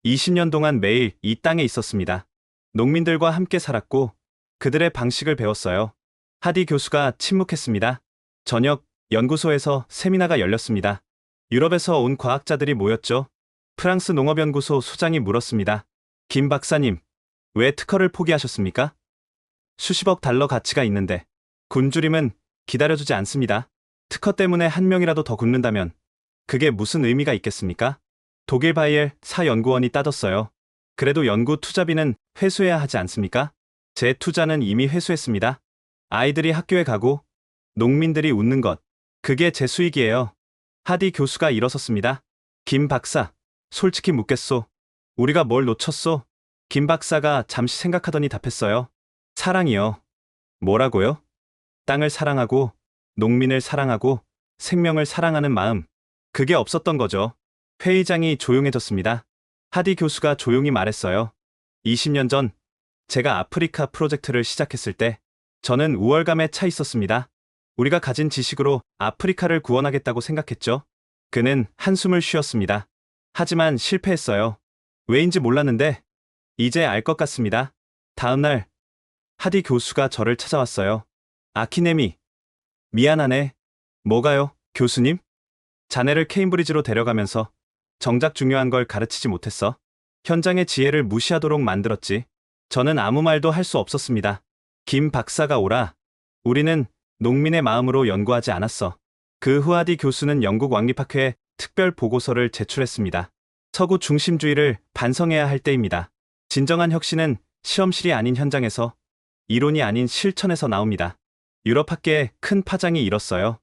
C: 20년 동안 매일 이 땅에 있었습니다. 농민들과 함께 살았고 그들의 방식을 배웠어요. 하디 교수가 침묵했습니다. 저녁 연구소에서 세미나가 열렸습니다. 유럽에서 온 과학자들이 모였죠. 프랑스 농업연구소 소장이 물었습니다. 김 박사님, 왜 특허를 포기하셨습니까? 수십억 달러 가치가 있는데. 굶주림은 기다려주지 않습니다. 특허 때문에 한 명이라도 더 굶는다면 그게 무슨 의미가 있겠습니까? 독일 바이엘 사 연구원이 따졌어요. 그래도 연구 투자비는 회수해야 하지 않습니까? 제 투자는 이미 회수했습니다. 아이들이 학교에 가고 농민들이 웃는 것, 그게 제 수익이에요. 하디 교수가 일어섰습니다. 김 박사, 솔직히 묻겠소. 우리가 뭘 놓쳤소? 김 박사가 잠시 생각하더니 답했어요. 사랑이요. 뭐라고요? 땅을 사랑하고 농민을 사랑하고 생명을 사랑하는 마음. 그게 없었던 거죠. 회의장이 조용해졌습니다. 하디 교수가 조용히 말했어요. 20년 전 제가 아프리카 프로젝트를 시작했을 때 저는 우월감에 차 있었습니다. 우리가 가진 지식으로 아프리카를 구원하겠다고 생각했죠. 그는 한숨을 쉬었습니다. 하지만 실패했어요. 왜인지 몰랐는데 이제 알 것 같습니다. 다음 날 하디 교수가 저를 찾아왔어요. 아키네미, 미안하네. 뭐가요, 교수님? 자네를 케임브리지로 데려가면서 정작 중요한 걸 가르치지 못했어. 현장의 지혜를 무시하도록 만들었지. 저는 아무 말도 할 수 없었습니다. 김 박사가 오라. 우리는 농민의 마음으로 연구하지 않았어. 그 후 하디 교수는 영국 왕립학회에 특별 보고서를 제출했습니다. 서구 중심주의를 반성해야 할 때입니다. 진정한 혁신은 실험실이 아닌 현장에서, 이론이 아닌 실천에서 나옵니다. 유럽 학계에 큰 파장이 일었어요.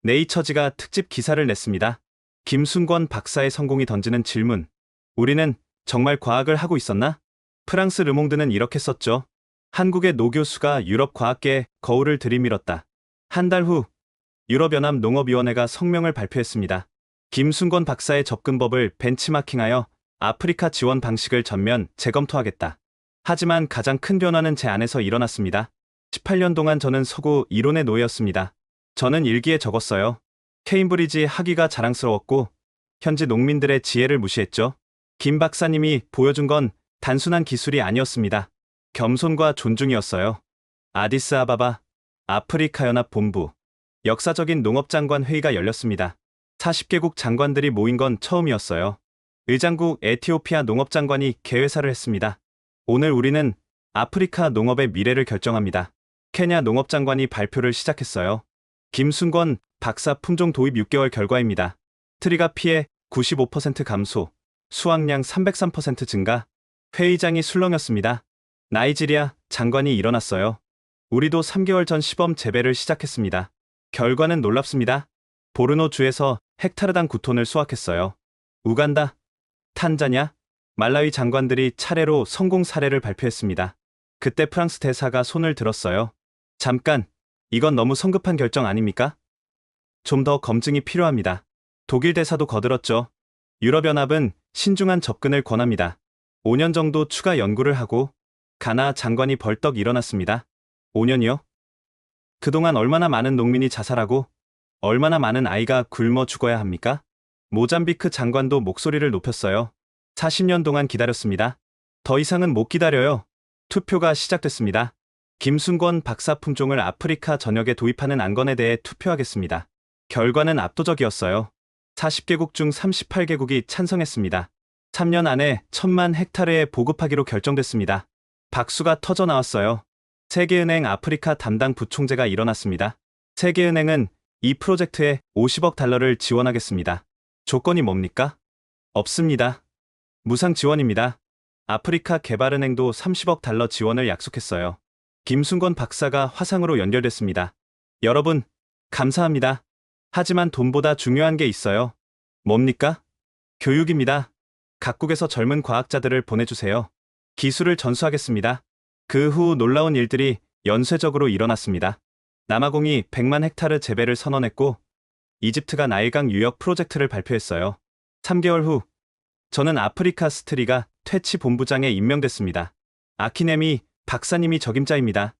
C: 네이처지가 특집 기사를 냈습니다. 김순권 박사의 성공이 던지는 질문. 우리는 정말 과학을 하고 있었나? 프랑스 르몽드는 이렇게 썼죠. 한국의 노 교수가 유럽 과학계에 거울을 들이밀었다. 한 달 후 유럽연합 농업위원회가 성명을 발표했습니다. 김순권 박사의 접근법을 벤치마킹하여 아프리카 지원 방식을 전면 재검토하겠다. 하지만 가장 큰 변화는 제 안에서 일어났습니다. 18년 동안 저는 서구 이론의 노예였습니다. 저는 일기에 적었어요. 케임브리지 학위가 자랑스러웠고 현지 농민들의 지혜를 무시했죠. 김 박사님이 보여준 건 단순한 기술이 아니었습니다. 겸손과 존중이었어요. 아디스아바바 아프리카 연합 본부 역사적인 농업장관 회의가 열렸습니다. 40개국 장관들이 모인 건 처음이었어요. 의장국 에티오피아 농업장관이 개회사를 했습니다. 오늘 우리는 아프리카 농업의 미래를 결정합니다. 케냐 농업장관이 발표를 시작했어요. 김순권 박사 품종 도입 6개월 결과입니다. 트리가 피해 95% 감소, 수확량 303% 증가. 회의장이 술렁였습니다. 나이지리아 장관이 일어났어요. 우리도 3개월 전 시범 재배를 시작했습니다. 결과는 놀랍습니다. 보르노 주에서 헥타르당 9톤을 수확했어요. 우간다, 탄자냐, 말라위 장관들이 차례로 성공 사례를 발표했습니다. 그때 프랑스 대사가 손을 들었어요. 잠깐, 이건 너무 성급한 결정 아닙니까? 좀 더 검증이 필요합니다. 독일 대사도 거들었죠. 유럽연합은 신중한 접근을 권합니다. 5년 정도 추가 연구를 하고. 가나 장관이 벌떡 일어났습니다. 5년이요? 그동안 얼마나 많은 농민이 자살하고 얼마나 많은 아이가 굶어 죽어야 합니까? 모잠비크 장관도 목소리를 높였어요. 40년 동안 기다렸습니다. 더 이상은 못 기다려요. 투표가 시작됐습니다. 김순권 박사 품종을 아프리카 전역에 도입하는 안건에 대해 투표하겠습니다. 결과는 압도적이었어요. 40개국 중 38개국이 찬성했습니다. 3년 안에 1000만 헥타르에 보급하기로 결정됐습니다. 박수가 터져 나왔어요. 세계은행 아프리카 담당 부총재가 일어났습니다. 세계은행은 이 프로젝트에 50억 달러를 지원하겠습니다. 조건이 뭡니까? 없습니다. 무상 지원입니다. 아프리카 개발은행도 30억 달러 지원을 약속했어요. 김순권 박사가 화상으로 연결됐습니다. 여러분, 감사합니다. 하지만 돈보다 중요한 게 있어요. 뭡니까? 교육입니다. 각국에서 젊은 과학자들을 보내주세요. 기술을 전수하겠습니다. 그 후 놀라운 일들이 연쇄적으로 일어났습니다. 남아공이 100만 헥타르 재배를 선언했고 이집트가 나일강 유역 프로젝트를 발표했어요. 3개월 후 저는 아프리카 스트리가 퇴치 본부장에 임명됐습니다. 아키네미 박사님이 적임자입니다.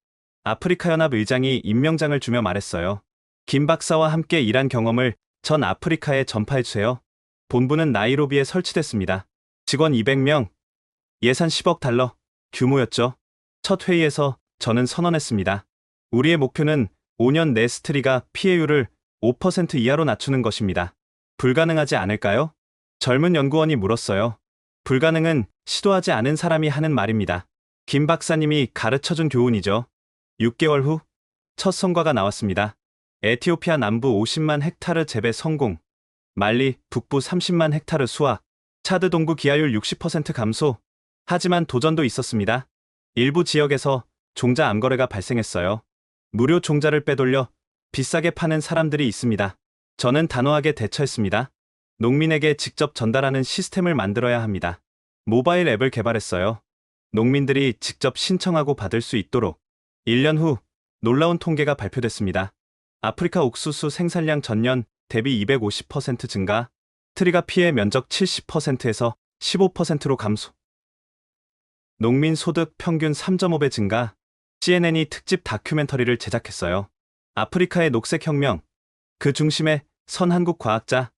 C: 아프리카 연합 의장이 임명장을 주며 말했어요. 김 박사와 함께 일한 경험을 전 아프리카에 전파해주세요. 본부는 나이로비에 설치됐습니다. 직원 200명, 예산 10억 달러 규모였죠. 첫 회의에서 저는 선언했습니다. 우리의 목표는 5년 내 스트리가 피해율을 5% 이하로 낮추는 것입니다. 불가능하지 않을까요? 젊은 연구원이 물었어요. 불가능은 시도하지 않은 사람이 하는 말입니다. 김 박사님이 가르쳐준 교훈이죠. 6개월 후 첫 성과가 나왔습니다. 에티오피아 남부 50만 헥타르 재배 성공, 말리 북부 30만 헥타르 수확, 차드 동부 기하율 60% 감소. 하지만 도전도 있었습니다. 일부 지역에서 종자 암거래가 발생했어요. 무료 종자를 빼돌려 비싸게 파는 사람들이 있습니다. 저는 단호하게 대처했습니다. 농민에게 직접 전달하는 시스템을 만들어야 합니다. 모바일 앱을 개발했어요. 농민들이 직접 신청하고 받을 수 있도록. 1년 후 놀라운 통계가 발표됐습니다. 아프리카 옥수수 생산량 전년 대비 250% 증가, 트리가 피해 면적 70%에서 15%로 감소. 농민 소득 평균 3.5배 증가, CNN이 특집 다큐멘터리를 제작했어요. 아프리카의 녹색혁명, 그 중심에 선 한국 과학자,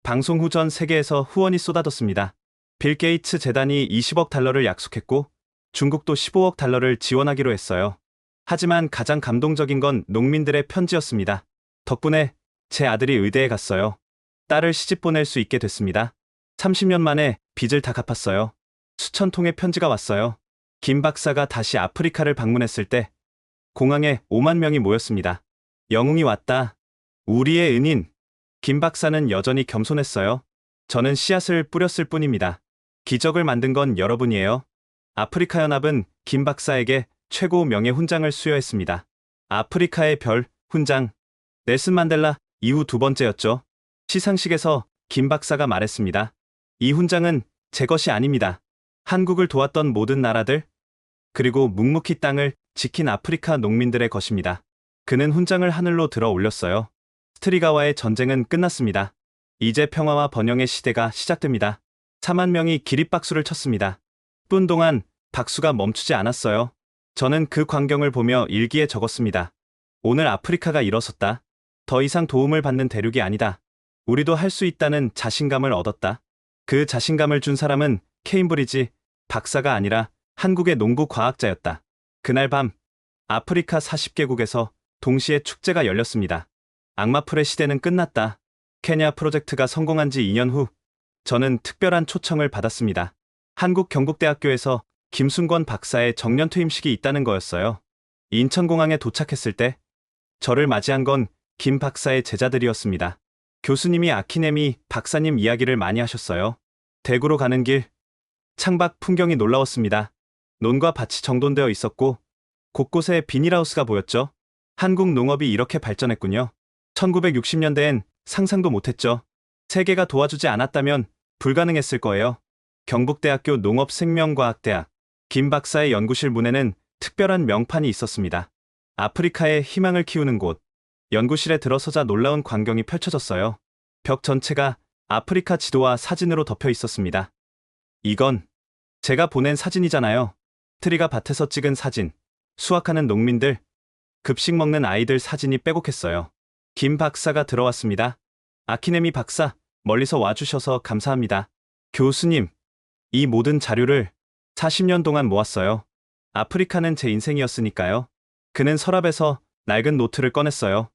C: 방송 후 전 세계에서 후원이 쏟아졌습니다. 빌 게이츠 재단이 20억 달러를 약속했고 중국도 15억 달러를 지원하기로 했어요. 하지만 가장 감동적인 건 농민들의 편지였습니다. 덕분에 제 아들이 의대에 갔어요. 딸을 시집 보낼 수 있게 됐습니다. 30년 만에 빚을 다 갚았어요. 수천 통의 편지가 왔어요. 김 박사가 다시 아프리카를 방문했을 때 공항에 5만 명이 모였습니다. 영웅이 왔다. 우리의 은인. 김 박사는 여전히 겸손했어요. 저는 씨앗을 뿌렸을 뿐입니다. 기적을 만든 건 여러분이에요. 아프리카 연합은 김 박사에게 최고 명예 훈장을 수여했습니다. 아프리카의 별 훈장. 넬슨 만델라 이후 두 번째였죠. 시상식에서 김 박사가 말했습니다. 이 훈장은 제 것이 아닙니다. 한국을 도왔던 모든 나라들, 그리고 묵묵히 땅을 지킨 아프리카 농민들의 것입니다. 그는 훈장을 하늘로 들어 올렸어요. 스트리가와의 전쟁은 끝났습니다. 이제 평화와 번영의 시대가 시작됩니다. 4만 명이 기립박수를 쳤습니다. 분 동안 박수가 멈추지 않았어요. 저는 그 광경을 보며 일기에 적었습니다. 오늘 아프리카가 일어섰다. 더 이상 도움을 받는 대륙이 아니다. 우리도 할 수 있다는 자신감을 얻었다. 그 자신감을 준 사람은 케임브리지 박사가 아니라 한국의 농부 과학자였다. 그날 밤 아프리카 40개국에서 동시에 축제가 열렸습니다. 악마풀의 시대는 끝났다. 케냐 프로젝트가 성공한 지 2년 후 저는 특별한 초청을 받았습니다. 한국경북대학교에서 김순권 박사의 정년퇴임식이 있다는 거였어요. 인천공항에 도착했을 때 저를 맞이한 건 김 박사의 제자들이었습니다. 교수님이 아키네미 박사님 이야기를 많이 하셨어요. 대구로 가는 길, 창밖 풍경이 놀라웠습니다. 논과 밭이 정돈되어 있었고 곳곳에 비닐하우스가 보였죠. 한국 농업이 이렇게 발전했군요. 1960년대엔 상상도 못했죠. 세계가 도와주지 않았다면 불가능했을 거예요. 경북대학교 농업생명과학대학 김 박사의 연구실 문에는 특별한 명판이 있었습니다. 아프리카의 희망을 키우는 곳. 연구실에 들어서자 놀라운 광경이 펼쳐졌어요. 벽 전체가 아프리카 지도와 사진으로 덮여 있었습니다. 이건 제가 보낸 사진이잖아요. 트리가 밭에서 찍은 사진, 수확하는 농민들, 급식 먹는 아이들 사진이 빼곡했어요. 김 박사가 들어왔습니다. 아키네미 박사, 멀리서 와주셔서 감사합니다. 교수님, 이 모든 자료를 40년 동안 모았어요. 아프리카는 제 인생이었으니까요. 그는 서랍에서 낡은 노트를 꺼냈어요.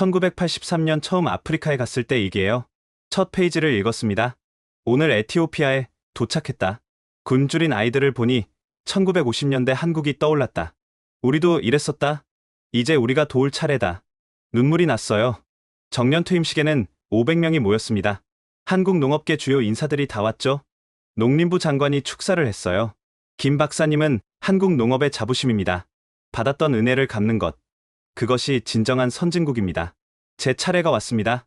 C: 1983년 처음 아프리카에 갔을 때 얘기예요. 첫 페이지를 읽었습니다. 오늘 에티오피아에 도착했다. 굶주린 아이들을 보니 1950년대 한국이 떠올랐다. 우리도 이랬었다. 이제 우리가 도울 차례다. 눈물이 났어요. 정년 퇴임식에는 500명이 모였습니다. 한국 농업계 주요 인사들이 다 왔죠. 농림부 장관이 축사를 했어요. 김 박사님은 한국 농업의 자부심입니다. 받았던 은혜를 갚는 것. 그것이 진정한 선진국입니다. 제 차례가 왔습니다.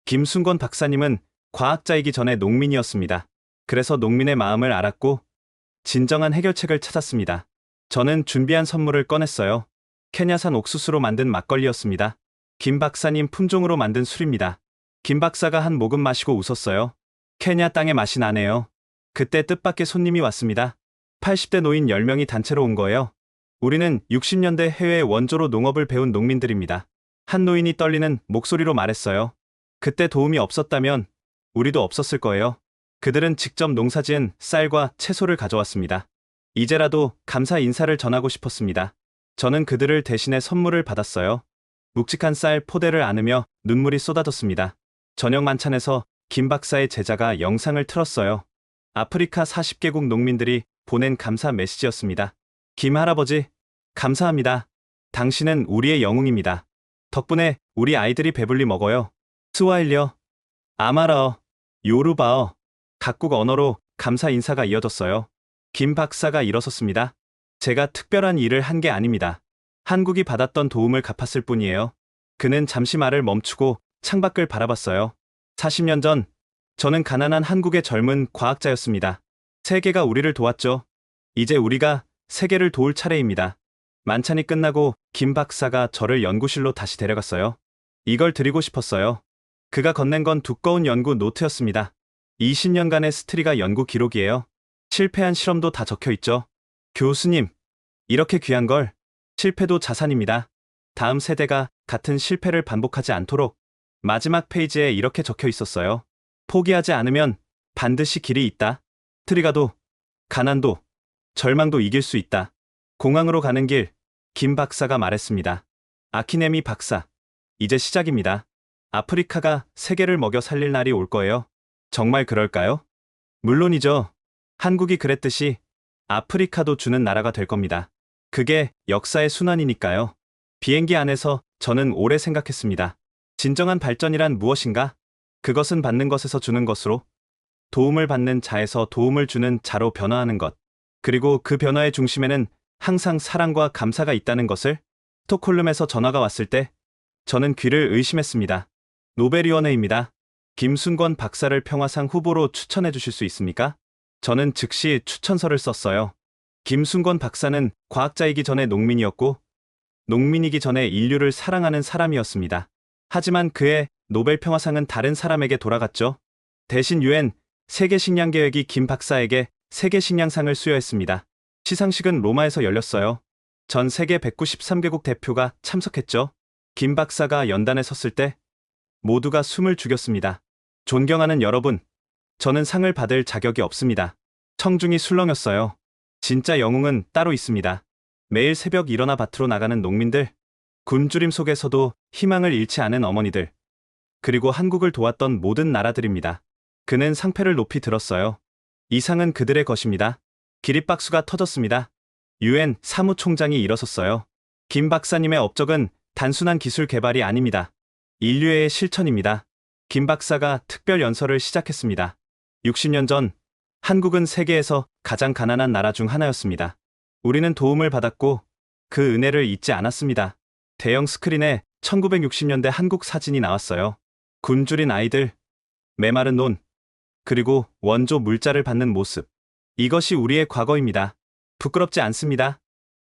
C: 김순권 박사님은 과학자이기 전에 농민이었습니다. 그래서 농민의 마음을 알았고 진정한 해결책을 찾았습니다. 저는 준비한 선물을 꺼냈어요. 케냐산 옥수수로 만든 막걸리였습니다. 김 박사님 품종으로 만든 술입니다. 김 박사가 한 모금 마시고 웃었어요. 케냐 땅의 맛이 나네요. 그때 뜻밖의 손님이 왔습니다. 80대 노인 10명이 단체로 온 거예요. 우리는 60년대 해외 원조로 농업을 배운 농민들입니다. 한 노인이 떨리는 목소리로 말했어요. 그때 도움이 없었다면 우리도 없었을 거예요. 그들은 직접 농사지은 쌀과 채소를 가져왔습니다. 이제라도 감사 인사를 전하고 싶었습니다. 저는 그들을 대신해 선물을 받았어요. 묵직한 쌀 포대를 안으며 눈물이 쏟아졌습니다. 저녁 만찬에서 김 박사의 제자가 영상을 틀었어요. 아프리카 40개국 농민들이 보낸 감사 메시지였습니다. 김 할아버지, 감사합니다. 당신은 우리의 영웅입니다. 덕분에 우리 아이들이 배불리 먹어요. 스와힐리어, 아마라어, 요르바어, 각국 언어로 감사 인사가 이어졌어요. 김 박사가 일어섰습니다. 제가 특별한 일을 한 게 아닙니다. 한국이 받았던 도움을 갚았을 뿐이에요. 그는 잠시 말을 멈추고 창밖을 바라봤어요. 40년 전, 저는 가난한 한국의 젊은 과학자였습니다. 세계가 우리를 도왔죠. 이제 우리가 세계를 도울 차례입니다. 만찬이 끝나고 김 박사가 저를 연구실로 다시 데려갔어요. 이걸 드리고 싶었어요. 그가 건넨 건 두꺼운 연구 노트였습니다. 20년간의 스트리가 연구 기록이에요. 실패한 실험도 다 적혀 있죠. 교수님, 이렇게 귀한 걸, 실패도 자산입니다. 다음 세대가 같은 실패를 반복하지 않도록. 마지막 페이지에 이렇게 적혀 있었어요. 포기하지 않으면 반드시 길이 있다. 트리가도, 가난도, 절망도 이길 수 있다. 공항으로 가는 길, 김 박사가 말했습니다. 아키네미 박사, 이제 시작입니다. 아프리카가 세계를 먹여 살릴 날이 올 거예요. 정말 그럴까요? 물론이죠. 한국이 그랬듯이 아프리카도 주는 나라가 될 겁니다. 그게 역사의 순환이니까요. 비행기 안에서 저는 오래 생각했습니다. 진정한 발전이란 무엇인가? 그것은 받는 것에서 주는 것으로, 도움을 받는 자에서 도움을 주는 자로 변화하는 것. 그리고 그 변화의 중심에는 항상 사랑과 감사가 있다는 것을. 스톡홀름에서 전화가 왔을 때 저는 귀를 의심했습니다. 노벨위원회입니다. 김순권 박사를 평화상 후보로 추천해 주실 수 있습니까? 저는 즉시 추천서를 썼어요. 김순권 박사는 과학자이기 전에 농민이었고 농민이기 전에 인류를 사랑하는 사람이었습니다. 하지만 그의 노벨 평화상은 다른 사람에게 돌아갔죠. 대신 유엔 세계식량계획이 김 박사에게 세계식량상을 수여했습니다. 시상식은 로마에서 열렸어요. 전 세계 193개국 대표가 참석했죠. 김 박사가 연단에 섰을 때 모두가 숨을 죽였습니다. 존경하는 여러분, 저는 상을 받을 자격이 없습니다. 청중이 술렁였어요. 진짜 영웅은 따로 있습니다. 매일 새벽 일어나 밭으로 나가는 농민들, 굶주림 속에서도 희망을 잃지 않은 어머니들, 그리고 한국을 도왔던 모든 나라들입니다. 그는 상패를 높이 들었어요. 이 상은 그들의 것입니다. 기립박수가 터졌습니다. 유엔 사무총장이 일어섰어요. 김 박사님의 업적은 단순한 기술 개발이 아닙니다. 인류의 실천입니다. 김 박사가 특별 연설을 시작했습니다. 60년 전 한국은 세계에서 가장 가난한 나라 중 하나였습니다. 우리는 도움을 받았고 그 은혜를 잊지 않았습니다. 대형 스크린에 1960년대 한국 사진이 나왔어요. 굶주린 아이들, 메마른 논, 그리고 원조 물자를 받는 모습. 이것이 우리의 과거입니다. 부끄럽지 않습니다.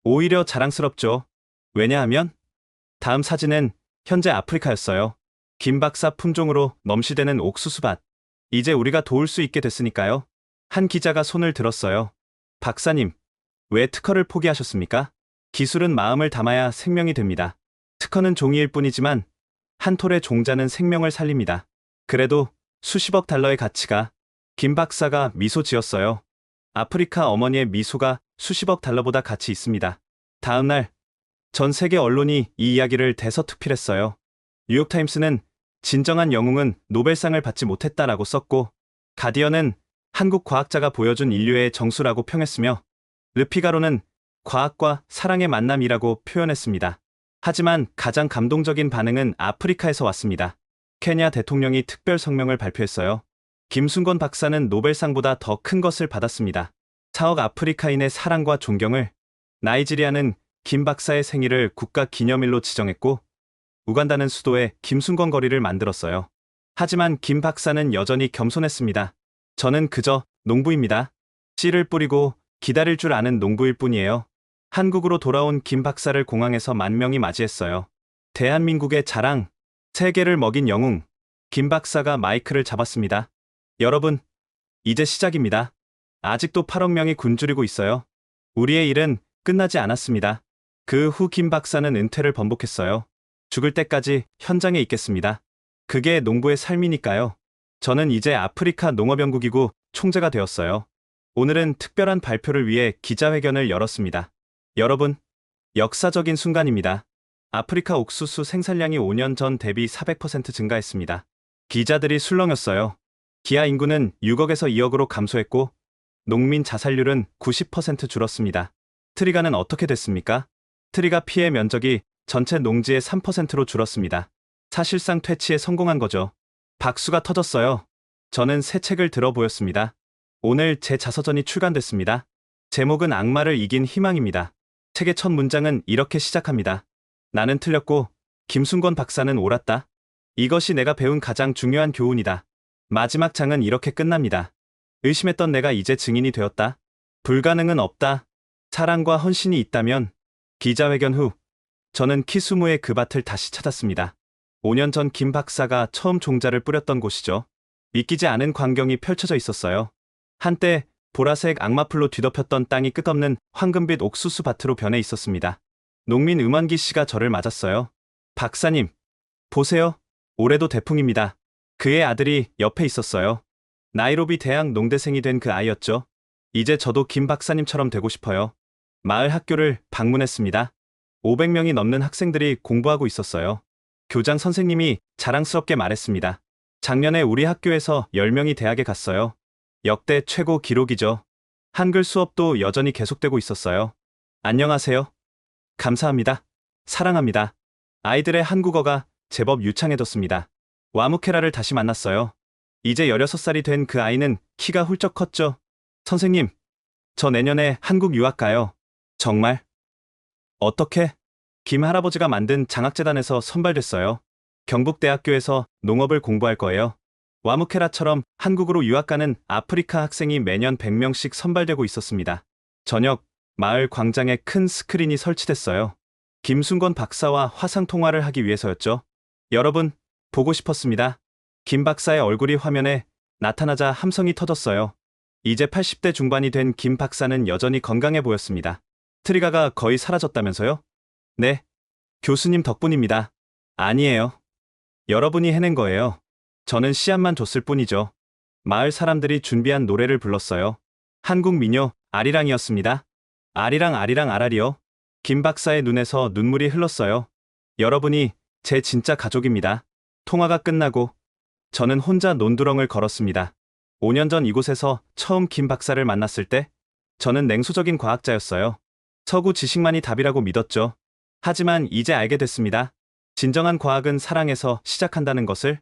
C: 오히려 자랑스럽죠. 왜냐하면 다음 사진은 현재 아프리카였어요. 김 박사 품종으로 넘실대는 옥수수밭. 이제 우리가 도울 수 있게 됐으니까요. 한 기자가 손을 들었어요. 박사님, 왜 특허를 포기하셨습니까? 기술은 마음을 담아야 생명이 됩니다. 특허는 종이일 뿐이지만 한 톨의 종자는 생명을 살립니다. 그래도 수십억 달러의 가치가. 김 박사가 미소 지었어요. 아프리카 어머니의 미소가 수십억 달러보다 가치 있습니다. 다음 날 전 세계 언론이 이 이야기를 대서특필했어요. 뉴욕타임스는 진정한 영웅은 노벨상을 받지 못했다라고 썼고, 가디언은 한국 과학자가 보여준 인류의 정수라고 평했으며, 르피가로는 과학과 사랑의 만남이라고 표현했습니다. 하지만 가장 감동적인 반응은 아프리카에서 왔습니다. 케냐 대통령이 특별 성명을 발표했어요. 김순건 박사는 노벨상보다 더 큰 것을 받았습니다. 4억 아프리카인의 사랑과 존경을. 나이지리아는 김 박사의 생일을 국가 기념일로 지정했고, 우간다는 수도에 김순건 거리를 만들었어요. 하지만 김 박사는 여전히 겸손했습니다. 저는 그저 농부입니다. 씨를 뿌리고 기다릴 줄 아는 농부일 뿐이에요. 한국으로 돌아온 김 박사를 공항에서 만 명이 맞이했어요. 대한민국의 자랑, 세계를 먹인 영웅, 김 박사가 마이크를 잡았습니다. 여러분, 이제 시작입니다. 아직도 8억 명이 굶주리고 있어요. 우리의 일은 끝나지 않았습니다. 그 후 김 박사는 은퇴를 번복했어요. 죽을 때까지 현장에 있겠습니다. 그게 농부의 삶이니까요. 저는 이제 아프리카 농업연구기구 총재가 되었어요. 오늘은 특별한 발표를 위해 기자회견을 열었습니다. 여러분, 역사적인 순간입니다. 아프리카 옥수수 생산량이 5년 전 대비 400% 증가했습니다. 기자들이 술렁였어요. 기아 인구는 6억에서 2억으로 감소했고, 농민 자살률은 90% 줄었습니다. 트리가는 어떻게 됐습니까? 트리가 피해 면적이 전체 농지의 3%로 줄었습니다. 사실상 퇴치에 성공한 거죠. 박수가 터졌어요. 저는 새 책을 들어 보였습니다. 오늘 제 자서전이 출간됐습니다. 제목은 악마를 이긴 희망입니다. 책의 첫 문장은 이렇게 시작합니다. 나는 틀렸고 김순건 박사는 옳았다. 이것이 내가 배운 가장 중요한 교훈이다. 마지막 장은 이렇게 끝납니다. 의심했던 내가 이제 증인이 되었다. 불가능은 없다. 사랑과 헌신이 있다면. 기자회견 후 저는 키수무의 그 밭을 다시 찾았습니다. 5년 전 김 박사가 처음 종자를 뿌렸던 곳이죠. 믿기지 않은 광경이 펼쳐져 있었어요. 한때 보라색 악마풀로 뒤덮였던 땅이 끝없는 황금빛 옥수수 밭으로 변해 있었습니다. 농민 음원기 씨가 저를 맞았어요. 박사님, 보세요. 올해도 대풍입니다. 그의 아들이 옆에 있었어요. 나이로비 대학 농대생이 된 그 아이였죠. 이제 저도 김 박사님처럼 되고 싶어요. 마을 학교를 방문했습니다. 500명이 넘는 학생들이 공부하고 있었어요. 교장 선생님이 자랑스럽게 말했습니다. 작년에 우리 학교에서 10명이 대학에 갔어요. 역대 최고 기록이죠. 한글 수업도 여전히 계속되고 있었어요. 안녕하세요. 감사합니다. 사랑합니다. 아이들의 한국어가 제법 유창해졌습니다. 와무케라를 다시 만났어요. 이제 16살이 된 그 아이는 키가 훌쩍 컸죠. 선생님, 저 내년에 한국 유학 가요. 정말? 어떻게? 김 할아버지가 만든 장학재단에서 선발됐어요. 경북대학교에서 농업을 공부할 거예요. 와무케라처럼 한국으로 유학 가는 아프리카 학생이 매년 100명씩 선발되고 있었습니다. 저녁, 마을 광장에 큰 스크린이 설치됐어요. 김순건 박사와 화상통화를 하기 위해서였죠. 여러분, 보고 싶었습니다. 김 박사의 얼굴이 화면에 나타나자 함성이 터졌어요. 이제 80대 중반이 된 김 박사는 여전히 건강해 보였습니다. 트리가가 거의 사라졌다면서요? 네, 교수님 덕분입니다. 아니에요. 여러분이 해낸 거예요. 저는 씨앗만 줬을 뿐이죠. 마을 사람들이 준비한 노래를 불렀어요. 한국 민요 아리랑이었습니다. 아리랑 아리랑 아라리요. 김 박사의 눈에서 눈물이 흘렀어요. 여러분이 제 진짜 가족입니다. 통화가 끝나고 저는 혼자 논두렁을 걸었습니다. 5년 전 이곳에서 처음 김 박사를 만났을 때 저는 냉소적인 과학자였어요. 서구 지식만이 답이라고 믿었죠. 하지만 이제 알게 됐습니다. 진정한 과학은 사랑에서 시작한다는 것을,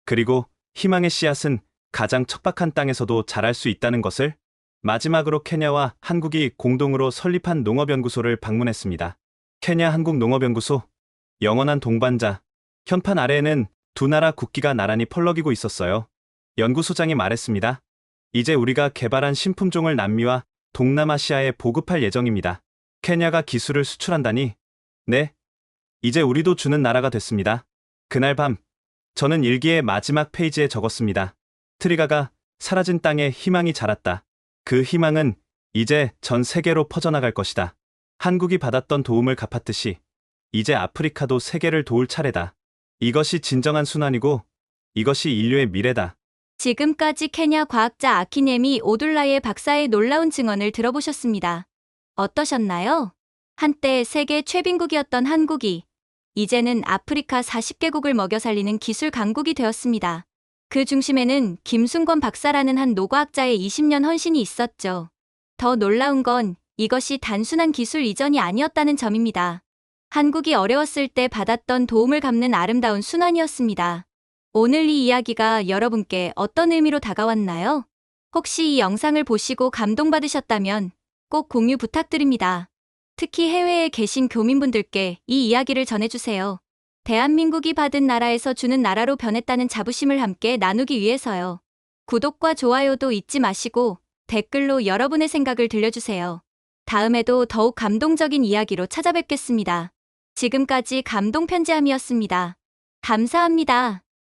C: 그리고 희망의 씨앗은 가장 척박한 땅에서도 자랄 수 있다는 것을. 마지막으로 케냐와 한국이 공동으로 설립한 농업연구소를 방문했습니다. 케냐 한국농업연구소, 영원한 동반자. 현판 아래에는 두 나라 국기가 나란히 펄럭이고 있었어요. 연구소장이 말했습니다. 이제 우리가 개발한 신품종을 남미와 동남아시아에 보급할 예정입니다. 케냐가 기술을 수출한다니? 네. 이제 우리도 주는 나라가 됐습니다. 그날 밤, 저는 일기의 마지막 페이지에 적었습니다. 트리가가 사라진 땅에 희망이 자랐다. 그 희망은 이제 전 세계로 퍼져나갈 것이다. 한국이 받았던 도움을 갚았듯이 이제 아프리카도 세계를 도울 차례다. 이것이 진정한 순환이고 이것이 인류의 미래다.
A: 지금까지 케냐 과학자 아키네미 오둘라예 박사의 놀라운 증언을 들어보셨습니다. 어떠셨나요? 한때 세계 최빈국이었던 한국이 이제는 아프리카 40개국을 먹여 살리는 기술 강국이 되었습니다. 그 중심에는 김순권 박사라는 한 노과학자의 20년 헌신이 있었죠. 더 놀라운 건 이것이 단순한 기술 이전이 아니었다는 점입니다. 한국이 어려웠을 때 받았던 도움을 갚는 아름다운 순환이었습니다. 오늘 이 이야기가 여러분께 어떤 의미로 다가왔나요? 혹시 이 영상을 보시고 감동받으셨다면 꼭 공유 부탁드립니다. 특히 해외에 계신 교민분들께 이 이야기를 전해주세요. 대한민국이 받은 나라에서 주는 나라로 변했다는 자부심을 함께 나누기 위해서요. 구독과 좋아요도 잊지 마시고 댓글로 여러분의 생각을 들려주세요. 다음에도 더욱 감동적인 이야기로 찾아뵙겠습니다. 지금까지 감동편지함이었습니다. 감사합니다.